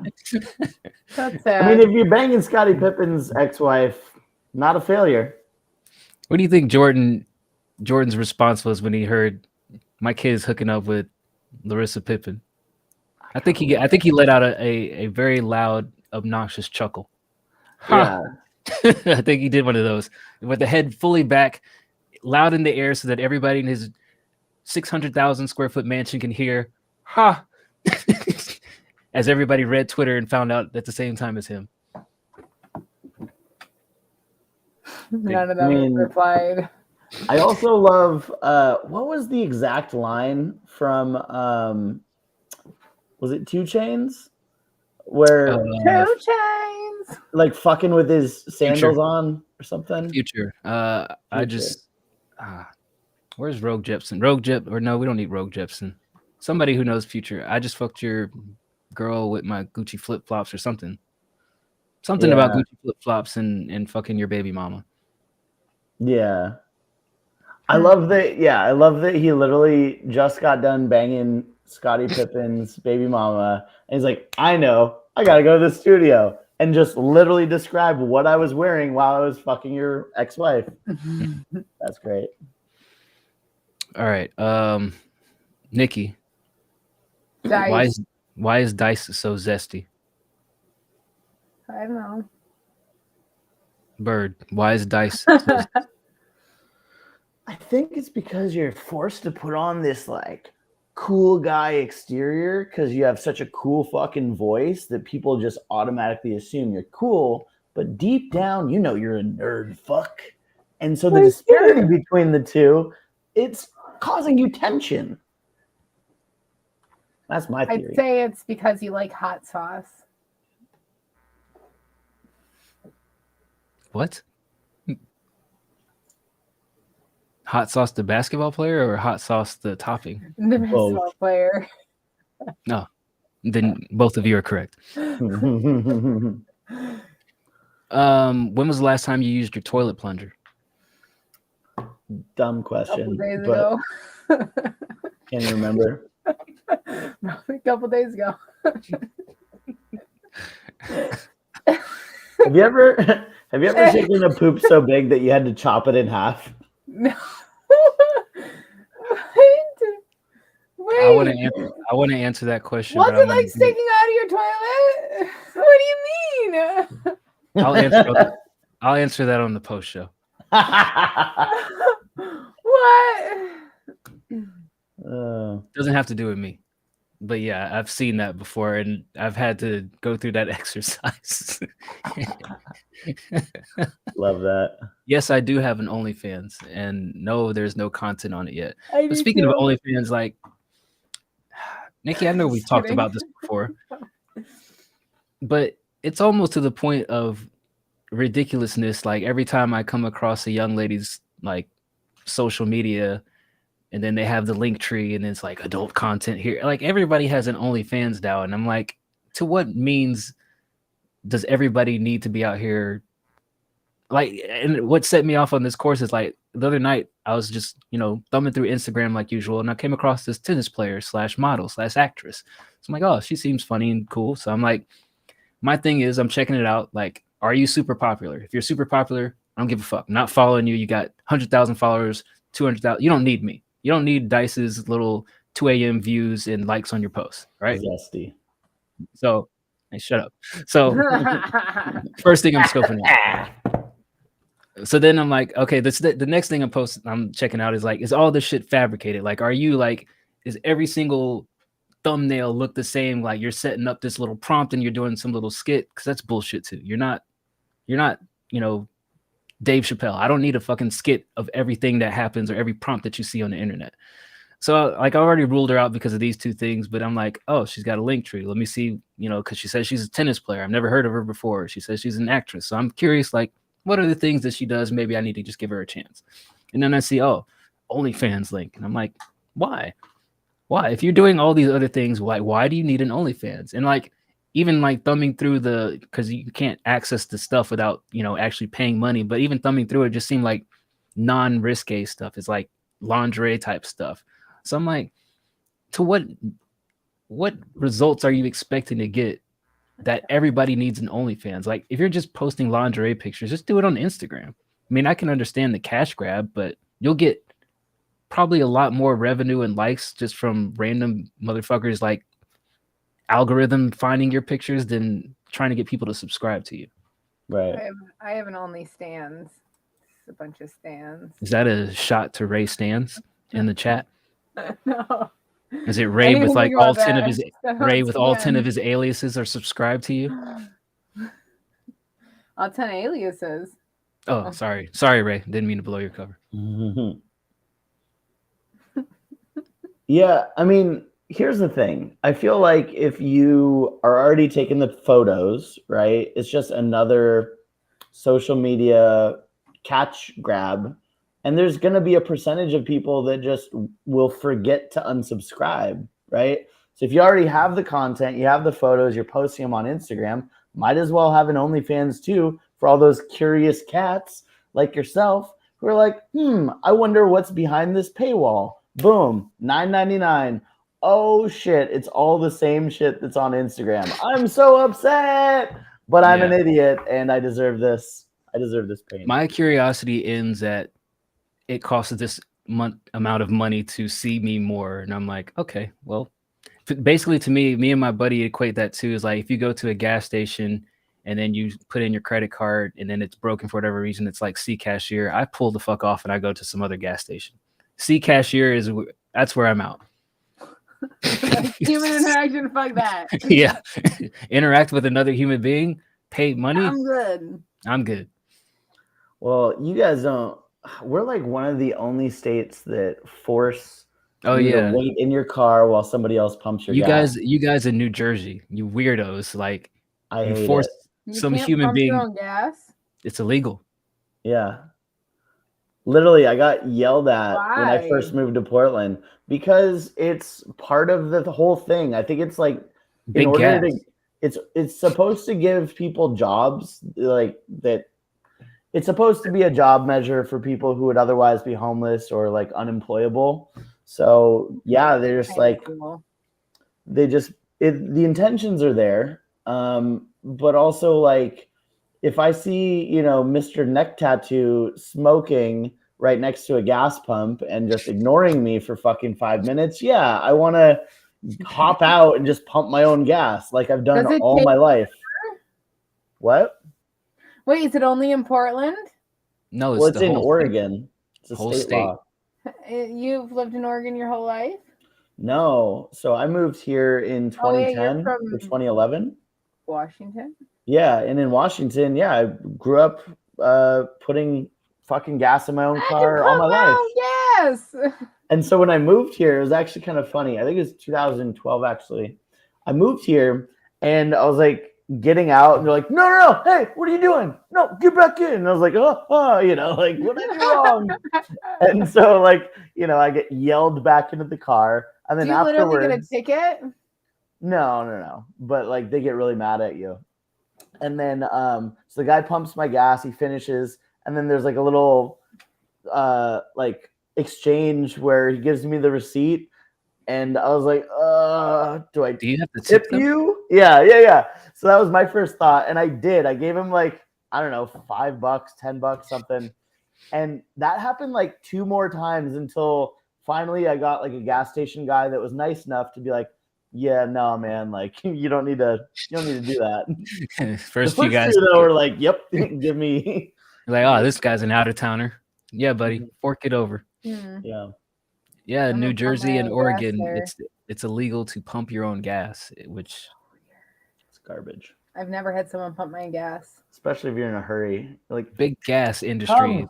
That's sad. I mean, if you're banging Scottie Pippen's ex-wife, not a failure. What do you think Jordan's response was when he heard my kid's hooking up with Larissa Pippen? I think he let out a very loud, obnoxious chuckle. Yeah. I think he did one of those with the head fully back, loud in the air, so that everybody in his 600,000 square foot mansion can hear, ha! As everybody read Twitter and found out at the same time as him. None of them replied. I also love what was the exact line from was it 2 Chainz? Where 2 Chainz, like fucking with his sandals on or something. Future. I just where's Rogue Jepsen? No, we don't need Rogue Jepsen. Somebody who knows Future. I just fucked your girl with my Gucci flip flops or something. Something about Gucci flip flops and fucking your baby mama. Yeah. I love that. Yeah, I love that he literally just got done banging Scottie Pippen's baby mama, and he's like, "I know, I gotta go to the studio," and just literally describe what I was wearing while I was fucking your ex-wife. That's great. All right, Nikki, Dice. why is Dice so zesty? I don't know. Bird, why is Dice so zesty? I think it's because you're forced to put on this like cool guy exterior because you have such a cool fucking voice that people just automatically assume you're cool, but deep down, you know you're a nerd fuck. And so the disparity between the two, it's causing you tension. That's my theory. I'd say it's because you like hot sauce. What? Hot sauce the basketball player or hot sauce the topping? The basketball player. No, then both of you are correct. When was the last time you used your toilet plunger? Dumb question. A couple days ago. Can you remember? Probably a couple days ago. Have you ever taken a poop so big that you had to chop it in half? No. Wait. I want to answer that question. What's it like sticking out of your toilet? What do you mean? I'll answer that on the post show. What? Doesn't have to do with me. But yeah, I've seen that before and I've had to go through that exercise. Love that. Yes, I do have an OnlyFans, and no, there's no content on it yet. But speaking of OnlyFans, like, Nikki, I know we've talked about this before, but it's almost to the point of ridiculousness. Like every time I come across a young lady's like social media, and then they have the link tree, and it's like adult content here. Like everybody has an OnlyFans now, and I'm like, to what means does everybody need to be out here like, and what set me off on this course is like the other night I was just, thumbing through Instagram like usual, and I came across this tennis player / model / actress. So I'm like, oh, she seems funny and cool. So I'm like, my thing is I'm checking it out. Like, are you super popular? If you're super popular, I don't give a fuck. I'm not following you. You got 100,000 followers, 200,000. You don't need me. You don't need Dice's little 2 a.m. views and likes on your posts, right? Zesty. So, hey, shut up. So, first thing I'm scoping out. So then I'm like, okay, the next thing I'm checking out is like, is all this shit fabricated? Like, are you like, is every single thumbnail look the same? Like you're setting up this little prompt and you're doing some little skit? Because that's bullshit too. You're not, Dave Chappelle. I don't need a fucking skit of everything that happens or every prompt that you see on the internet. So like I already ruled her out because of these two things, but I'm like, oh, she's got a link tree. Let me see, because she says she's a tennis player. I've never heard of her before. She says she's an actress. So I'm curious, like, what are the things that she does? Maybe I need to just give her a chance. And then I see, oh, OnlyFans link. And I'm like, why? Why? If you're doing all these other things, why do you need an OnlyFans? And like, even like thumbing through because you can't access the stuff without, actually paying money. But even thumbing through it just seemed like non-risque stuff. It's like lingerie type stuff. So I'm like, to what results are you expecting to get that everybody needs an OnlyFans? Like, if you're just posting lingerie pictures, just do it on Instagram. I mean, I can understand the cash grab, but you'll get probably a lot more revenue and likes just from random motherfuckers like algorithm finding your pictures than trying to get people to subscribe to you. Right. I have an only stands. It's a bunch of stands. Is that a shot to Ray Stans in the chat? No. Is it Ray with like all 10 of his all 10 of his aliases are subscribed to you? All 10 aliases. Oh, sorry, Ray. Didn't mean to blow your cover. Mm-hmm. Yeah, I mean, here's the thing. I feel like if you are already taking the photos, right, it's just another social media catch grab. And there's going to be a percentage of people that just will forget to unsubscribe, right? So if you already have the content, you have the photos, you're posting them on Instagram, might as well have an OnlyFans too for all those curious cats like yourself who are like, I wonder what's behind this paywall. Boom, $9.99. Oh shit, it's all the same shit that's on Instagram. I'm so upset, but I'm an idiot and I deserve this. I deserve this pain. My curiosity ends at it costs this amount of money to see me more. And I'm like, okay, well, basically to me and my buddy equate that too, is like, if you go to a gas station and then you put in your credit card and then it's broken for whatever reason, it's like see cashier. I pull the fuck off and I go to some other gas station. See cashier that's where I'm out. Human interaction, fuck that. Yeah. Interact with another human being, pay money. I'm good. Well, you guys don't. We're like one of the only states that force you to wait in your car while somebody else pumps your gas. You guys in New Jersey, you weirdos, like I you hate force it. some can't human pump being. your own gas? It's illegal. Yeah. Literally, I got yelled at when I first moved to Portland because it's part of the whole thing. I think it's like Big gas. It's supposed to give people jobs like that. It's supposed to be a job measure for people who would otherwise be homeless or like unemployable. So yeah, they're just like, the intentions are there. But also like, if I see, Mr. Neck Tattoo smoking right next to a gas pump and just ignoring me for fucking 5 minutes, yeah, I want to hop out and just pump my own gas like I've done all my life. What? Wait, is it only in Portland? No, it's in Oregon. It's a whole state law. You've lived in Oregon your whole life? No. So I moved here in 2010 or 2011. Washington? Yeah, and in Washington, I grew up putting fucking gas in my own car all my life. Yes. And so when I moved here, it was actually kind of funny. I think it was 2012 actually. I moved here and I was like getting out and they're like, no, hey, what are you doing? No, get back in. And I was like, like, what did I do wrong? And so like, I get yelled back into the car. And then afterwards, literally get a ticket? No. But like they get really mad at you. And then so the guy pumps my gas, he finishes, and then there's like a little like exchange where he gives me the receipt, and I was like, do I Do you have to tip tip them? you? Yeah. So that was my first thought, and I did. I gave him like, I don't know, $5, $10, something. And that happened like 2 more times until finally I got like a gas station guy that was nice enough to be like, yeah, no, man, like you don't need to do that. The First first you guys 2 though were like, yep, give me. like, oh, this guy's an out of towner. Yeah, buddy, fork it over. Yeah. Yeah, I'm New gonna pump Jersey my and own gas Oregon, there. it's illegal to pump your own gas, which It's garbage. I've never had someone pump my gas. Especially if you're in a hurry. Like, big gas industry is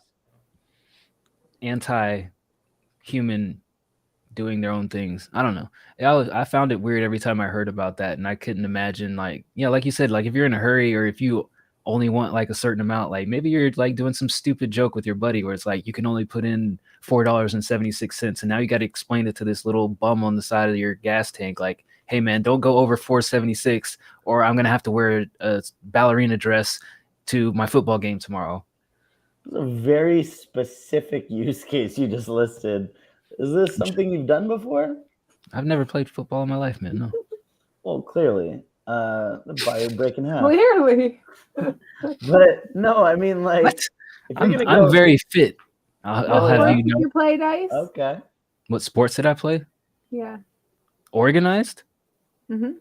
anti-human doing their own things. I don't know. I found it weird every time I heard about that, and I couldn't imagine, like, like you said, like if you're in a hurry or if you only want like a certain amount, like maybe you're like doing some stupid joke with your buddy where it's like you can only put in $4.76, and now you got to explain it to this little bum on the side of your gas tank, like, hey man, don't go over $4.76, or I'm gonna have to wear a ballerina dress to my football game tomorrow. it's a very specific use case you just listed. Is this something you've done before? I've never played football in my life, man. No. Well, clearly. The bio breaking half. Clearly. But no, I mean, like, What? if you're gonna I'm go, very fit. I'll Oh, have yeah? you Did know. you play dice? okay. What sports did I play? Yeah. Organized? Mm-hmm.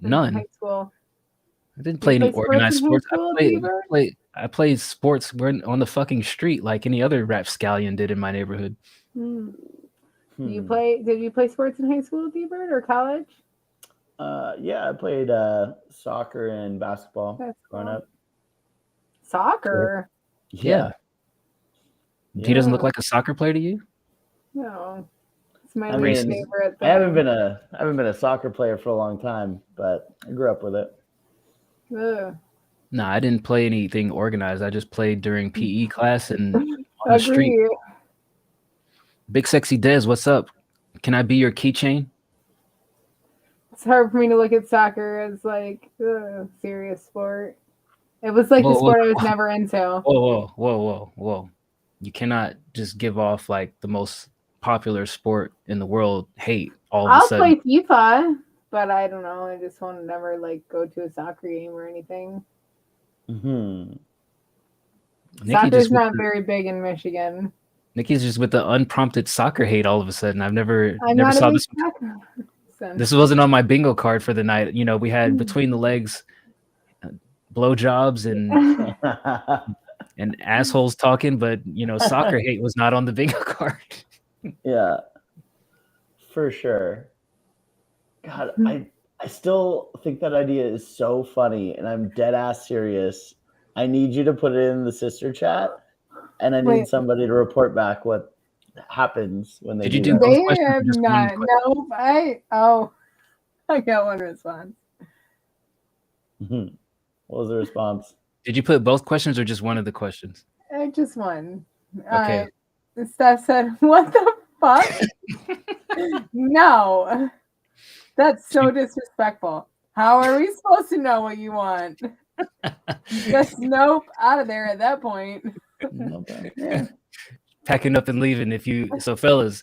None. High school. I didn't play any play sports organized in high sports. school, Beaver? I played sports on the fucking street like any other rapscallion did in my neighborhood. Did you Hmm. play sports in high school, D-Bird, or college? Yeah, I played soccer and basketball That's growing cool. up. Soccer? Yeah. He doesn't look like a soccer player to you? No. It's my I least mean, favorite I thing. haven't been a soccer player for a long time, but I grew up with it. Ugh. No, I didn't play anything organized. I just played during PE class and on the street. Agree. Big Sexy Dez, what's up? Can I be your keychain? It's hard for me to look at soccer as like a serious sport. It was like the sport I was never into. Whoa. You cannot just give off like the most popular sport in the world hate all of a I'll sudden. play FIFA, but I don't know. I just want to never like go to a soccer game or anything. Mm-hmm. Soccer's not very big in Michigan. Nikki's just with the unprompted soccer hate all of a sudden. I'm never not saw a big this. soccer person. This wasn't on my bingo card for the night. You know, we had between the legs blowjobs and assholes talking, but you know, soccer hate was not on the bingo card. Yeah, for sure. God, I still think that idea is so funny, and I'm dead ass serious. I need you to put it in the sister chat, and I need somebody to report back what happens when they Did do you do that. both They questions or have just one not. question? No, I got one response. Mm-hmm. What was the response? Did you put both questions or just one of the questions? Just one. Okay. Steph said, "What the fuck?" No, that's so disrespectful. How are we supposed to know what you want? Just nope, out of there at that point. Yeah. Packing up and leaving. So fellas,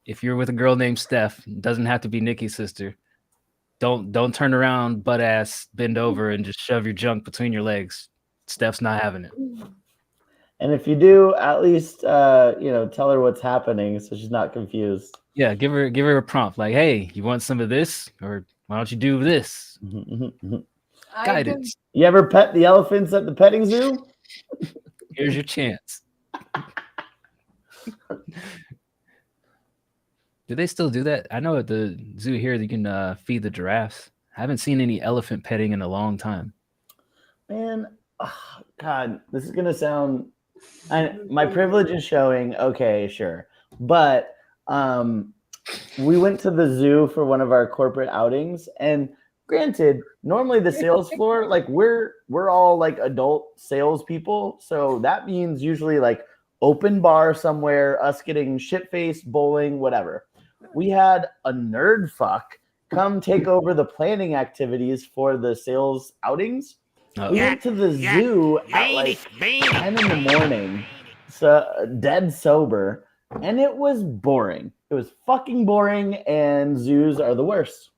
if you're with a girl named Steph, it doesn't have to be Nikki's sister. Don't turn around, butt ass, bend over, and just shove your junk between your legs. Steph's not having it. And if you do, at least tell her what's happening so she's not confused. Yeah, give her a prompt like, "Hey, you want some of this, or why don't you do this?" Guidance. You ever pet the elephants at the petting zoo? Here's your chance. Do they still do that? I know at the zoo here you can feed the giraffes. I haven't seen any elephant petting in a long time. Man, God, this is gonna sound. My privilege is showing. Okay, sure, but we went to the zoo for one of our corporate outings, and granted, normally the sales floor, like we're all like adult salespeople, so that means usually like open bar somewhere, us getting shit faced, bowling, whatever. We had a nerd fuck come take over the planning activities for the sales outings. We went to the zoo at like 10 in the morning, so dead sober, and it was boring. It was fucking boring, and zoos are the worst.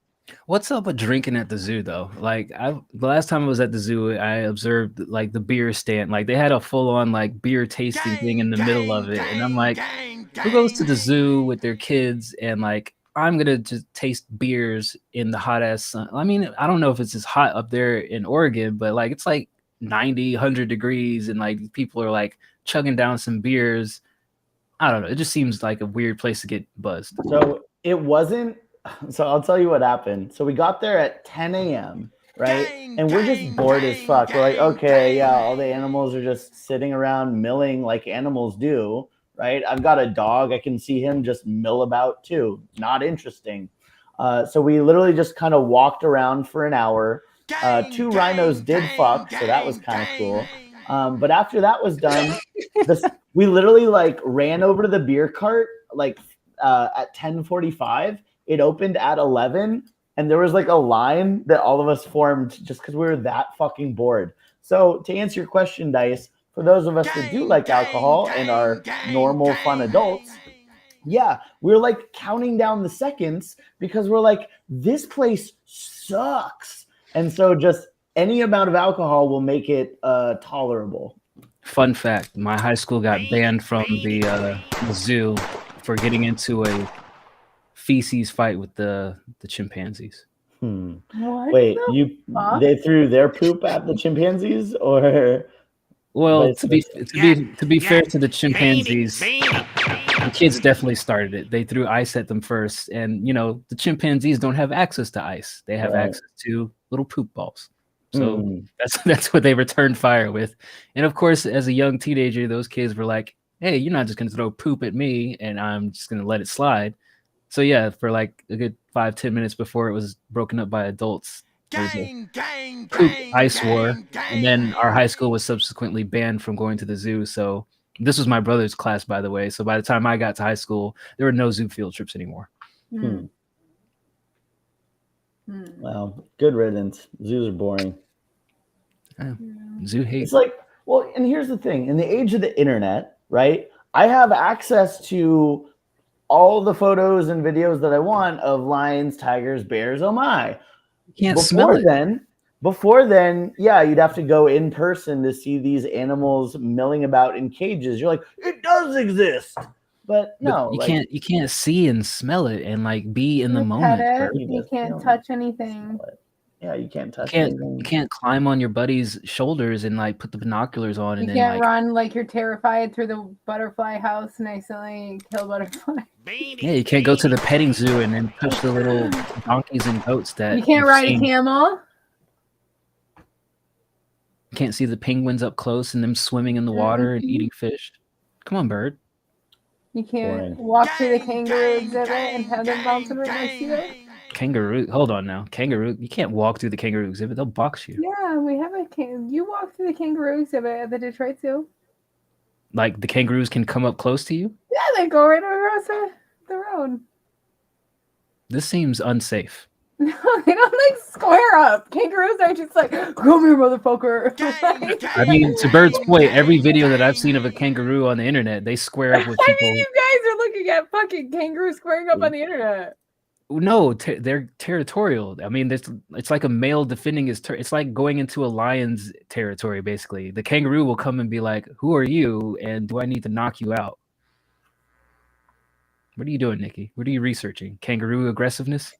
What's up with drinking at the zoo though? Like the last time I was at the zoo, I observed like the beer stand. Like they had a full on like beer tasting thing in the middle of it. And I'm like, who goes to the zoo with their kids and like I'm gonna just taste beers in the hot ass sun? I mean, I don't know if it's as hot up there in Oregon, but like it's like 90, 100 degrees and like people are like chugging down some beers. I don't know. It just seems like a weird place to get buzzed. So it wasn't. So I'll tell you what happened. So we got there at 10 a.m., right? And we're just bored as fuck. We're like, okay, yeah, all the animals are just sitting around milling like animals do, right? I've got a dog. I can see him just mill about too. Not interesting. So we literally just kind of walked around for an hour. 2 rhinos did fuck, so that was kind of cool. But after that was done, we literally like ran over to the beer cart like at 10:45. It opened at 11, and there was like a line that all of us formed just because we were that fucking bored. So to answer your question, Dice, for those of us that do like alcohol and are normal, fun adults, yeah, we're like counting down the seconds because we're like, this place sucks. And so just any amount of alcohol will make it tolerable. Fun fact, my high school got banned from the zoo for getting into a feces fight with the chimpanzees. What Wait, fuck? they threw their poop at the chimpanzees, or well, to be fair to the chimpanzees, the kids definitely started it. They threw ice at them first, and you know the chimpanzees don't have access to ice; they have access to little poop balls. So that's what they returned fire with. And of course, as a young teenager, those kids were like, "Hey, you're not just going to throw poop at me, and I'm just going to let it slide." So yeah, for like a good 5-10 minutes before it was broken up by adults, there was a poop ice war, and then our high school was subsequently banned from going to the zoo. So this was my brother's class, by the way. So by the time I got to high school, there were no zoo field trips anymore. Well, good riddance. Zoos are boring. Zoo hate. It's like, well, and here's the thing: in the age of the internet, right? I have access to all the photos and videos that I want of lions, tigers, bears. Oh my! You can't smell it. Before then, yeah, you'd have to go in person to see these animals milling about in cages. You're like, it does exist, but no, you can't see and smell it and like be in the moment. You can't touch anything. Yeah, you can't touch anything. You can't climb on your buddy's shoulders and like put the binoculars on. You can't run like you're terrified through the butterfly house and accidentally kill butterfly. Yeah, you can't go to the petting zoo and then push the little donkeys and goats that you can't ride a camel. You can't see the penguins up close and them swimming in the water and eating fish. Come on, bird. You can't walk through the kangaroo exhibit and have them bouncing right next to you. Kangaroo, hold on now. Kangaroo, you can't walk through the kangaroo exhibit. They'll box you. Yeah, we have you walk through the kangaroo exhibit at the Detroit Zoo. Like the kangaroos can come up close to you? Yeah, they go right across the road. This seems unsafe. No, they don't like square up. Kangaroos are just like, come here, motherfucker. I mean, to Bird's point, every video that I've seen of a kangaroo on the internet, they square up with people. I mean, you guys are looking at fucking kangaroos squaring up on the internet. No, they're territorial. I mean, it's like a male defending his it's like going into a lion's territory, basically. The kangaroo will come and be like, who are you? And do I need to knock you out? What are you doing, Nikki? What are you researching? Kangaroo aggressiveness?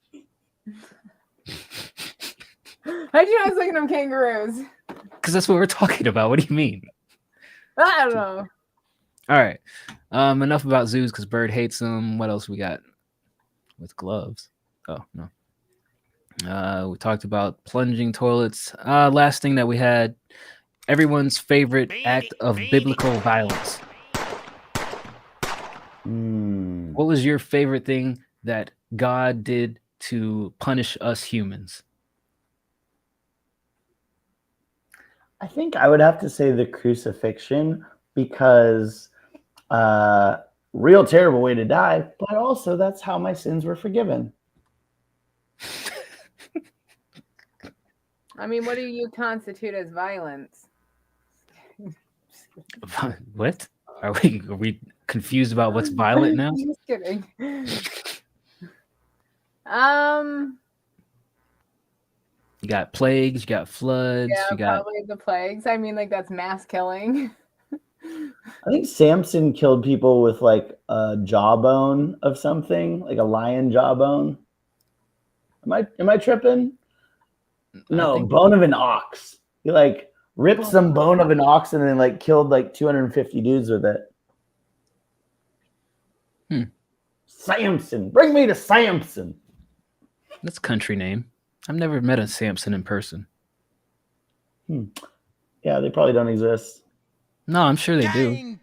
How'd you know I was looking at kangaroos? Because that's what we're talking about. What do you mean? I don't know. All right. Enough about zoos because Bird hates them. What else we got? With gloves. Oh, no. We talked about plunging toilets. Last thing that we had, everyone's favorite act of biblical violence. What was your favorite thing that God did to punish us humans? I think I would have to say the crucifixion because real terrible way to die, but also that's how my sins were forgiven. I mean, what do you constitute as violence? What? Are we confused about what's violent now? Just kidding. You got plagues, you got floods, Yeah, you got probably the plagues. I mean, like that's mass killing. I think Samson killed people with like a jawbone of something, like a lion jawbone. Am I tripping? No, think bone of an ox. He like ripped some bone of an ox and then like killed like 250 dudes with it. Samson, bring me to Samson. that's a country name. I've never met a Samson in person. Yeah, they probably don't exist. No, I'm sure they do.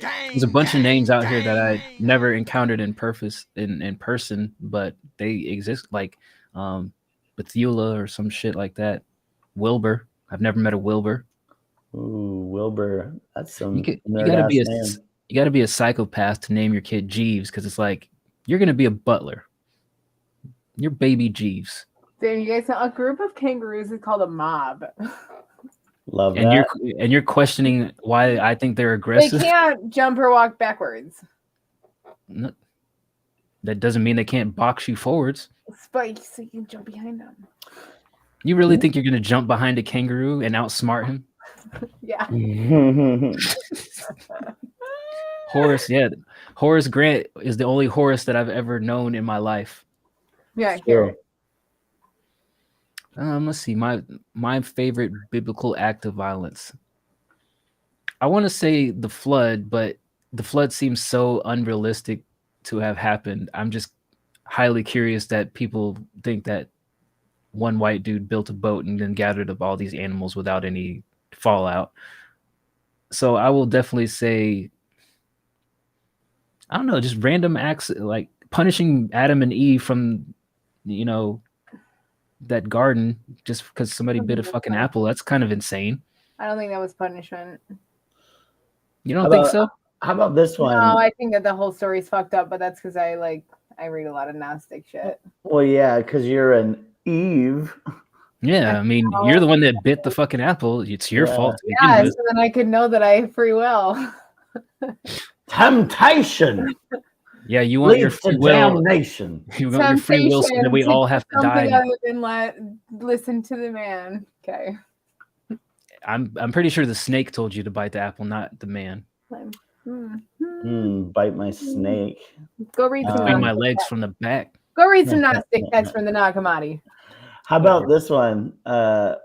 There's a bunch of names out here that I never encountered in person, but they exist, like Bethula or some shit like that. Wilbur. I've never met a Wilbur. Ooh, Wilbur. That's some You nerd gotta ass be name. you gotta be a psychopath to name your kid Jeeves, because it's like you're gonna be a butler. You're baby Jeeves. Damn, you guys know a group of kangaroos is called a mob. Love And that. you're questioning why I think they're They aggressive. can't jump or walk backwards. No, that doesn't mean they can't box you forwards. Spikes, so you can jump behind them. You really think you're gonna jump behind a kangaroo and outsmart him? Yeah. Horace, yeah. Horace Grant is the only Horace that I've ever known in my life. Yeah, Sure. here. Let's see. My favorite biblical act of violence. I want to say the flood, but the flood seems so unrealistic to have happened. I'm just highly curious that people think that one white dude built a boat and then gathered up all these animals without any fallout. So I will definitely say, I don't know, just random acts like punishing Adam and Eve from, that garden just because somebody bit a fucking apple. That's kind of insane. I don't think that was punishment. You don't think so? How about this one? No, I think that the whole story's fucked up, but that's because I read a lot of Gnostic shit. Well, yeah, because you're an Eve. Yeah, I mean, you're the one that bit the fucking apple. It's your fault to begin with. So then I could know that I have free will. Temptation. Yeah, you want your leads to free will. damnation. You want your free will so that we all have to die. Other than listen to the man. Okay. I'm pretty sure the snake told you to bite the apple, not the man. Bite my snake. Go read some. Swing my legs from the back. Go read some Gnostic texts from the Nag Hammadi. How about this one?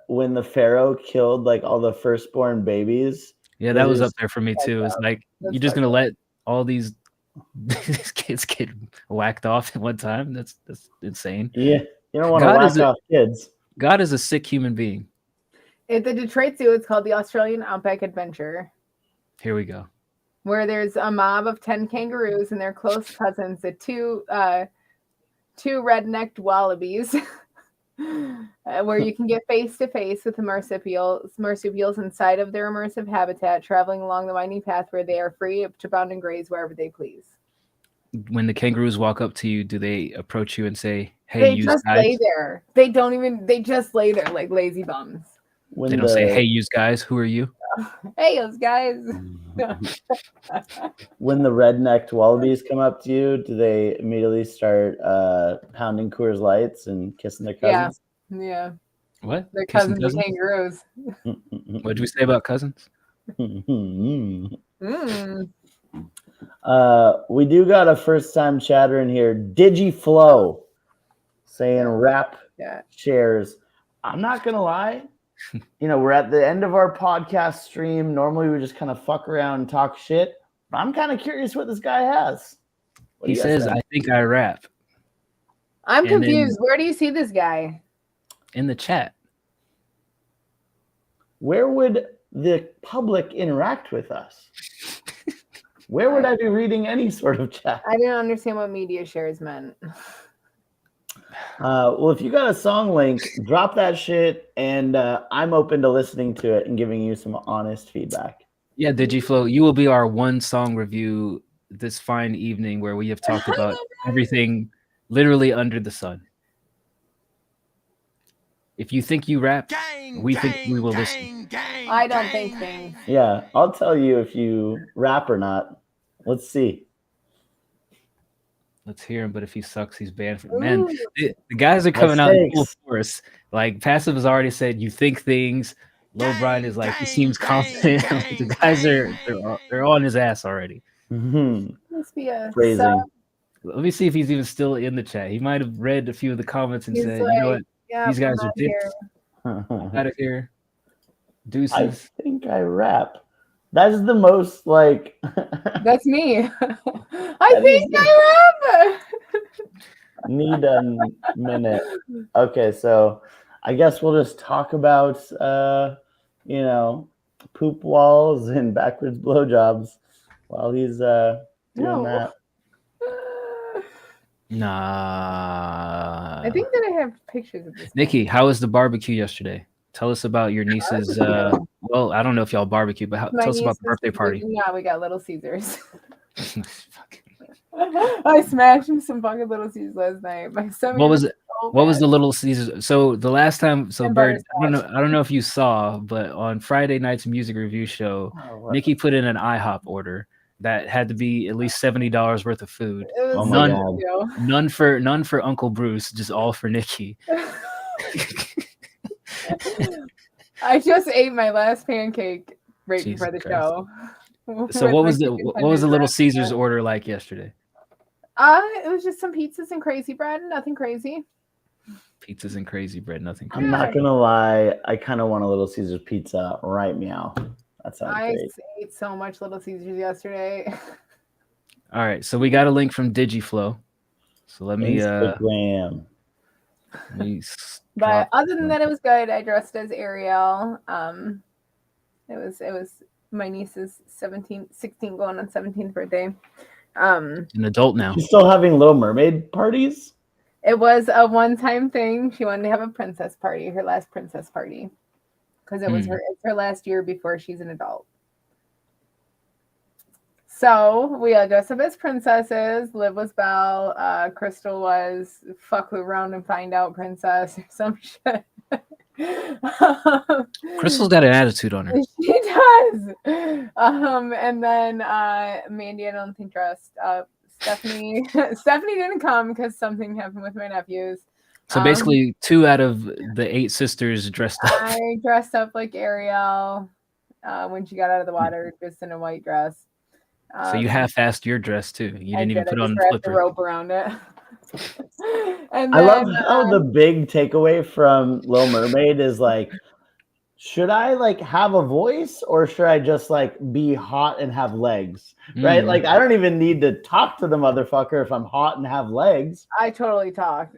When the Pharaoh killed like all the firstborn babies. Yeah, that was up there for me too. It's like you're just gonna let all these kids get whacked off at one time. That's insane. Yeah, you don't want to whack off kids. God is a sick human being. At the Detroit Zoo, it's called the Australian Outback Adventure. Here we go. Where there's a mob of 10 kangaroos and their close cousins, the two red-necked wallabies, where you can get face-to-face with the marsupials inside of their immersive habitat, traveling along the winding path where they are free to bound and graze wherever they please. When the kangaroos walk up to you, do they approach you and say, "Hey, they you just guys"? lay there. They just lay there like lazy bums. They don't say, "Hey, you guys, who are you?" Hey, those guys. When the red-necked wallabies come up to you, do they immediately start pounding Coors Lights and kissing their cousins? Yeah. What? They're cousins of kangaroos. What did we say about cousins? We do got a first-time chatter in here. DigiFlow saying rap shares. I'm not gonna lie. We're at the end of our podcast stream. Normally we just kind of fuck around and talk shit. But I'm kind of curious what this guy has. He says, "I think I rap." I'm confused. Where do you see this guy? In the chat. Where would the public interact with us? Where would I be reading any sort of chat? I didn't understand what media shares meant. Well, if you got a song link, drop that shit, and I'm open to listening to it and giving you some honest feedback. Yeah, DigiFlow, you will be our one song review this fine evening where we have talked about everything literally under the sun. If you think you rap, we think we will listen. I don't think things. Yeah, I'll tell you if you rap or not. Let's see. Let's hear him, but if he sucks, he's banned from. Man, Ooh. the guys are coming out in full Mistakes. force. Like Passive has already said, you think things. Low Brian is like he seems confident. The guys they're on his ass already. Mhm. Must be a Phrasing. Let me see if he's even still in the chat. He might have read a few of the comments and He's said, like, you know what, yeah, these guys I'm are out here. dicks. Out of here. I Deuces. think I rap. That's the most like. That's me. I That think is the- I rap. Need a minute. Okay, so I guess we'll just talk about poop walls and backwards blowjobs while he's doing No. that. Nah. I think that I have pictures of this. Nikki, how was the barbecue yesterday? Tell us about your niece's. Well, I don't know if y'all barbecue, but tell us about the birthday party. Yeah, we got Little Caesars. I smashed some fucking Little Caesars last night. What was it? What was the Little Caesars? So the last time, so And Bird, I butterscotch. don't know if you saw, but on Friday night's music review show, Nikki put in an IHOP order that had to be at least $70 worth of food. It was Oh my God. None for Uncle Bruce, just all for Nikki. I just ate my last pancake right Jesus before the Christ. show. So what was the Little Caesars order like yesterday? It was just some pizzas and crazy bread, nothing crazy. Pizzas and crazy bread, nothing I'm crazy. not gonna lie, I kind of want a Little Caesars pizza right meow. That sounds I great. ate so much Little Caesars yesterday. All right, so we got a link from DigiFlow. So let me Instagram. But other than that, it was good. I dressed as Ariel. It was my niece's 16 going on 17th birthday. An adult now. She's still having Little Mermaid parties? It was a one-time thing. She wanted to have a princess party, her last princess party, because it was her last year before she's an adult. So we all dressed up as princesses. Liv was Belle. Crystal was fuck around and find out princess or some shit. Crystal's got an attitude on her. She does. And then Mandy, I don't think dressed up. Stephanie didn't come because something happened with my nephews. So basically, 2 out of the 8 sisters dressed up. I dressed up like Ariel when she got out of the water, just in a white dress. So you half-assed your dress too. You didn't even put on the wrapped flipper. a rope around it. And I love how the big takeaway from Little Mermaid is like, should I like have a voice or should I just like be hot and have legs? Right? Like I don't even need to talk to the motherfucker if I'm hot and have legs. I totally talked.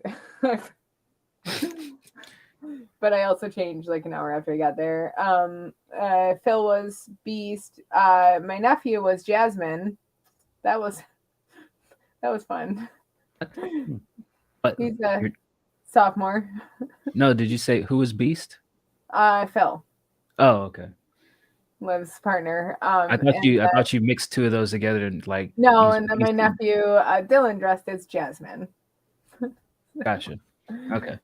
But I also changed like an hour after I got there. Phil was Beast. My nephew was Jasmine. That was fun. But he's a sophomore. No, did you say who was Beast? Phil. Oh, okay. Liv's partner. I thought you mixed 2 of those together and like. No, and then my nephew Dylan dressed as Jasmine. Gotcha. Okay.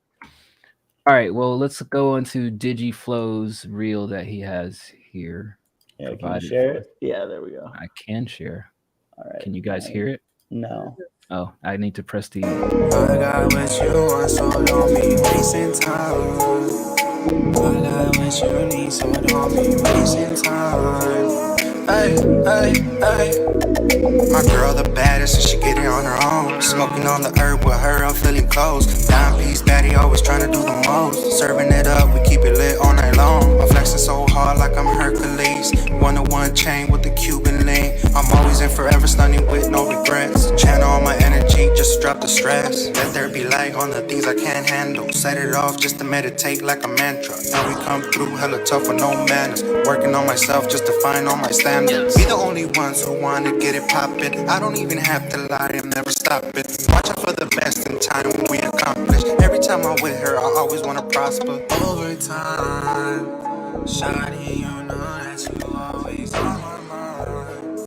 All right. Well, let's go into DigiFlow's reel that he has here. Yeah, can you share it? Yeah, there we go. I can share. All right. Can you guys hear it? No. Oh, I need to press the. I got what you want, so don't be wasting time. I got what you need, so don't be wasting time. Hey, hey, hey. My girl the baddest, and she get it on her own. Smoking on the herb with her, I'm feeling close. Dime piece baddie, always trying to do the most. Serving it up, we keep it lit all night long. I'm flexing so hard like I'm Hercules. 101 chain with the Cuban link. I'm always in forever, stunning with no regrets. Channel all my energy, just drop the stress. Let there be light on the things I can't handle. Set it off just to meditate like a mantra. Now we come through hella tough with no manners. Working on myself just to find all my standards. Be the only ones who wanna get it poppin'. I don't even have to lie, I'm never stopping. Watching for the best in time when we accomplish. Every time I'm with her, I always wanna prosper. Over time, shawty, you know that you always on my mind.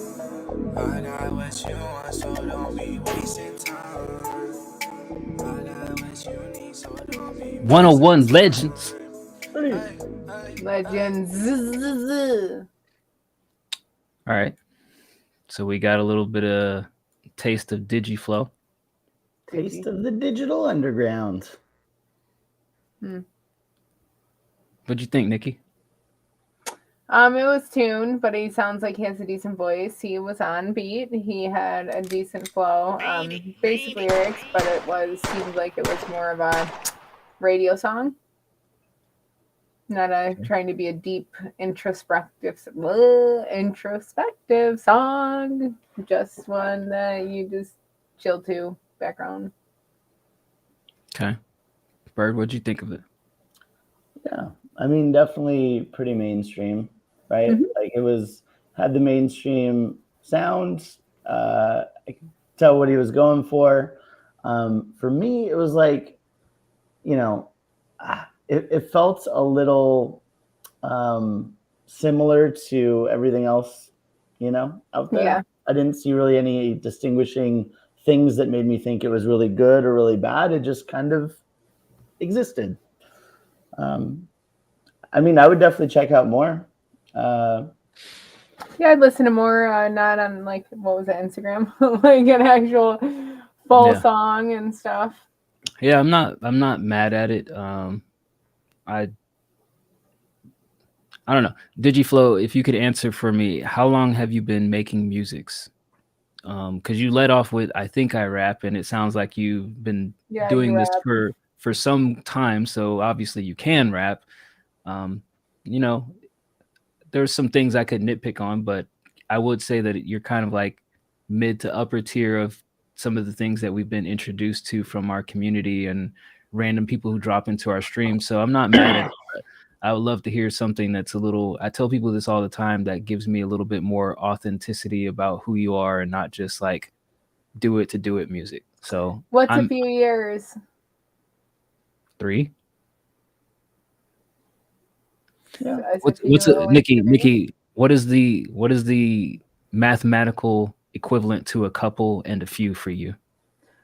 I got what you want, so don't be wasting time. I got what 101 Legends. Legends. All right. So we got a little bit of taste of Digiflow. Taste of the digital underground. What'd you think, Nikki? It was tuned, but he sounds like he has a decent voice. He was on beat. He had a decent flow. Basic lyrics, but seemed like it was more of a radio song. Not trying to be a deep introspective song. Just one that you just chill to background. Okay. Bird, what'd you think of it? Yeah, I mean, definitely pretty mainstream, right? Mhm. Like it had the mainstream sound. I could tell what he was going for. For me, it was like, it felt a little similar to everything else, out there. Yeah. I didn't see really any distinguishing things that made me think it was really good or really bad. It just kind of existed. I mean, I would definitely check out more. Yeah, I'd listen to more, not on like, what was it, Instagram? Like an actual full song and stuff. Yeah, I'm not mad at it. I don't know. Digiflow, if you could answer for me, how long have you been making musics? Because you led off with I think I rap, and it sounds like you've been doing this for some time, so obviously you can rap. There's some things I could nitpick on, but I would say that you're kind of like mid to upper tier of some of the things that we've been introduced to from our community and random people who drop into our stream. So I'm not mad at it. But I would love to hear something that's I tell people this all the time, that gives me a little bit more authenticity about who you are and not just like do it to do it music. So what's a few years? 3. Yeah. Nikki, what is the mathematical equivalent to a couple and a few for you?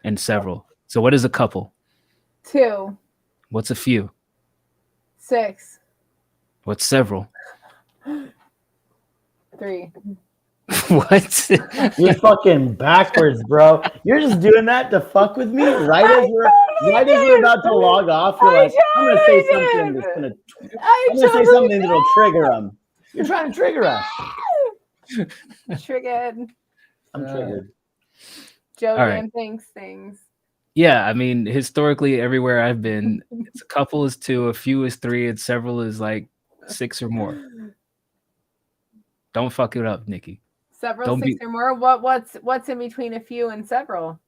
And several. So what is a couple? 2. What's a few? 6. What's several? 3. What? You're fucking backwards, bro. You're just doing that to fuck with me right as we're about to log off. You're like, I'm gonna say something that's gonna that'll trigger them. You're trying to trigger us. Triggered. I'm triggered. Joe All Dan right. thinks things. Yeah, I mean, historically, everywhere I've been, it's a couple is 2, a few is 3, and several is like 6 or more. Don't fuck it up, Nikki. Several, 6 or more. What's in between a few and several?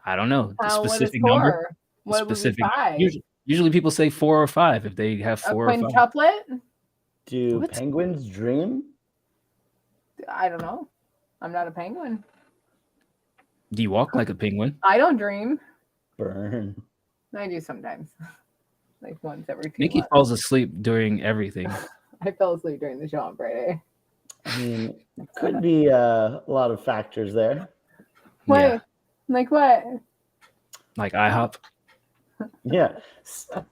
I don't know. The specific what is 4? number. What would be 5? Usually people say 4 or 5 if they have 4 or 5. A quintuplet? Do penguins dream? I don't know. I'm not a penguin. Do you walk like a penguin? I don't dream. Burn. I do sometimes. Like once every 2 Nikki months. falls asleep during everything. I fell asleep during the show on Friday. I mean, could be a lot of factors there. What? Yeah. Like what? Like IHOP. Yeah.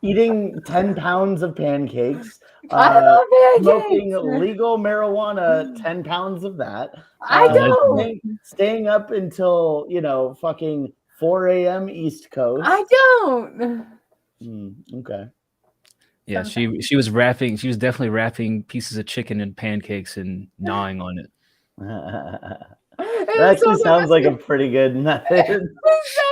Eating 10 pounds of pancakes. I love Smoking pancakes. legal marijuana, 10 pounds of that. I don't. Staying up until, fucking 4 a.m. East Coast. I don't. Okay. Yeah, she was wrapping. She was definitely wrapping pieces of chicken in pancakes and gnawing on it. That actually sounds like a pretty good method. It's so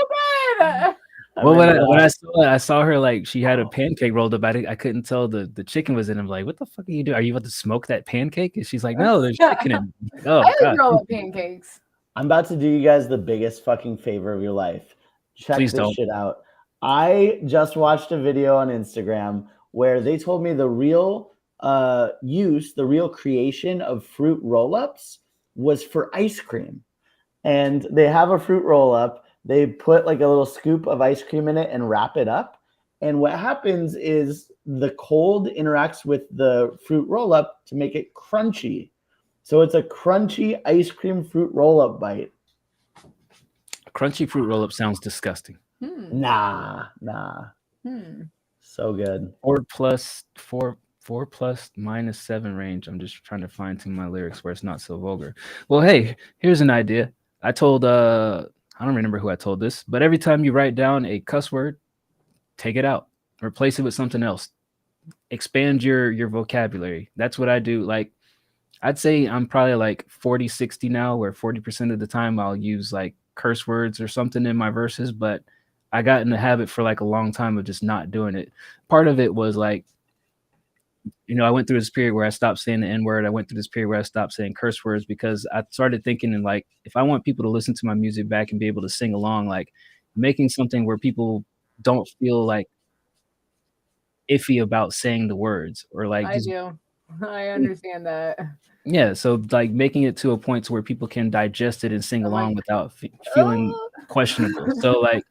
good. Well, when I saw her, like, she had a pancake rolled up. I couldn't tell the chicken was in it. I'm like, what the fuck are you doing? Are you about to smoke that pancake? And she's like, no, there's chicken in it. Oh, I God. roll up pancakes. I'm about to do you guys the biggest fucking favor of your life. Check Please this don't. shit out. I just watched a video on Instagram where they told me the real the real creation of fruit roll-ups was for ice cream. And they have a fruit roll-up. They put like a little scoop of ice cream in it and wrap it up. And what happens is the cold interacts with the fruit roll-up to make it crunchy. So it's a crunchy ice cream fruit roll-up bite. Crunchy fruit roll-up sounds disgusting. Nah. So good. 4 plus minus 7 range. I'm just trying to fine tune my lyrics where it's not so vulgar. Well, hey, here's an idea. I told I don't remember who I told this, but every time you write down a cuss word, take it out, replace it with something else. Expand your vocabulary. That's what I do. Like, I'd say I'm probably like 40-60 now, where 40% of the time I'll use like curse words or something in my verses, but I got in the habit for like a long time of just not doing it. Part of it was like, I went through this period where I stopped saying the N-word. I went through this period where I stopped saying curse words because I started thinking, and like, if I want people to listen to my music back and be able to sing along, like making something where people don't feel like iffy about saying the words or like I do. I understand that. Yeah, so like making it to a point to where people can digest it and sing along like, without feeling questionable. So like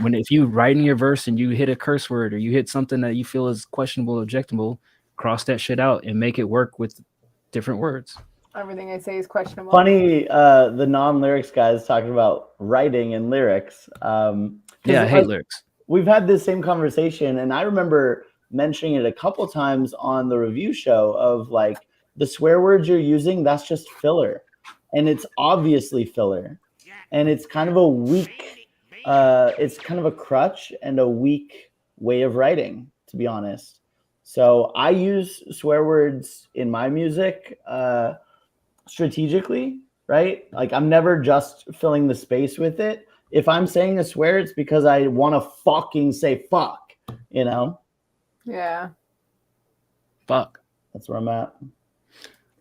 if you write in your verse and you hit a curse word or you hit something that you feel is questionable or objectionable, cross that shit out and make it work with different words. Everything I say is questionable. Funny, the non-lyrics guys talking about writing and lyrics. Yeah, I hate lyrics. We've had this same conversation, and I remember mentioning it a couple times on the review show of like, the swear words you're using, that's just filler. And it's obviously filler. And it's kind of a weak, it's kind of a crutch and a weak way of writing, to be honest. So I use swear words in my music strategically, right? Like I'm never just filling the space with it. If I'm saying a swear, it's because I want to fucking say fuck, Yeah. Fuck. That's where I'm at.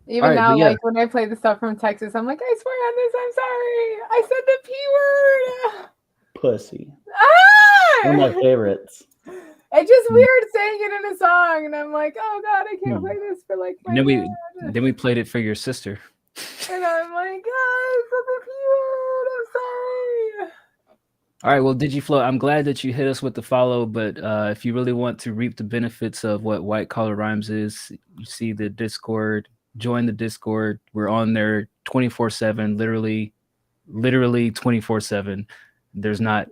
Even now, like when I play the stuff from Texas, I'm like, I swear on this, I'm sorry. I said the P word. Pussy. Ah! One of my favorites. It's just weird saying it in a song, and I'm like, oh god, I can't play this for like my then we played it for your sister. And I'm like, I said the P word. I'm sorry. All right, well, DigiFlow, I'm glad that you hit us with the follow, but if you really want to reap the benefits of what White Collar Rhymes is, you see the Discord. Join the Discord. We're on there 24/7, literally 24/7. There's not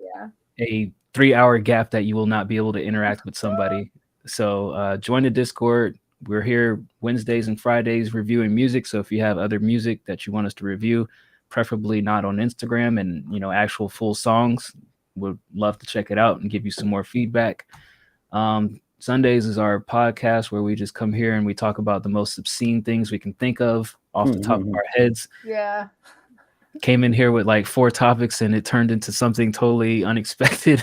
a 3-hour gap that you will not be able to interact with somebody. So join the Discord. We're here Wednesdays and Fridays reviewing music. So if you have other music that you want us to review, preferably not on Instagram and actual full songs, would love to check it out and give you some more feedback. Sundays is our podcast where we just come here and we talk about the most obscene things we can think of off the top of our heads. Yeah. Came in here with like 4 topics and it turned into something totally unexpected.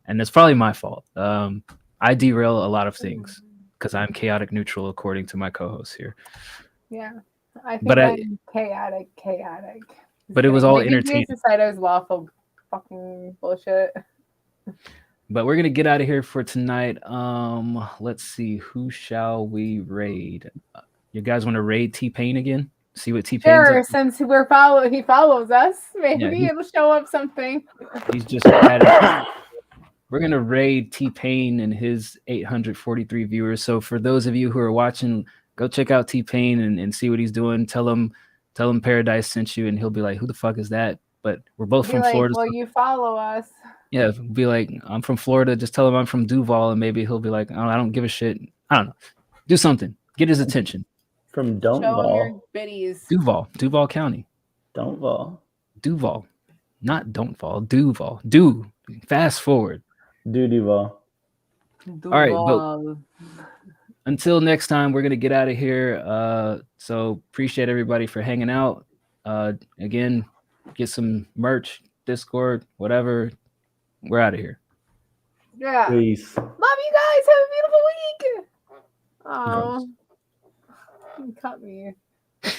And that's probably my fault. I derail a lot of things because I'm chaotic neutral according to my co-host here. Yeah. I think I'm chaotic. But it was all entertaining. Society's lawful fucking bullshit. But we're gonna get out of here for tonight. Let's see, who shall we raid? You guys want to raid T-Pain again? See what T-Pain's Sure, up? since he follows us, maybe it'll show up something. He's just added. We're gonna raid T-Pain and his 843 viewers. So for those of you who are watching, go check out T-Pain and see what he's doing. Tell him Pair-A-Dyce sent you, and he'll be like, "Who the fuck is that?" But we're both from Florida. Well, you follow us. Yeah, be like, I'm from Florida. Just tell him I'm from Duval, and maybe he'll be like, oh, I don't give a shit. I don't know. Do something. Get his attention. From Duval. Duval County. Duval. Not don't fall. Duval. Fast forward. Duval. All right, but until next time, we're gonna get out of here. So appreciate everybody for hanging out. Again, get some merch, Discord, whatever. We're out of here. Yeah. Peace. Love you guys. Have a beautiful week. Oh, you cut me.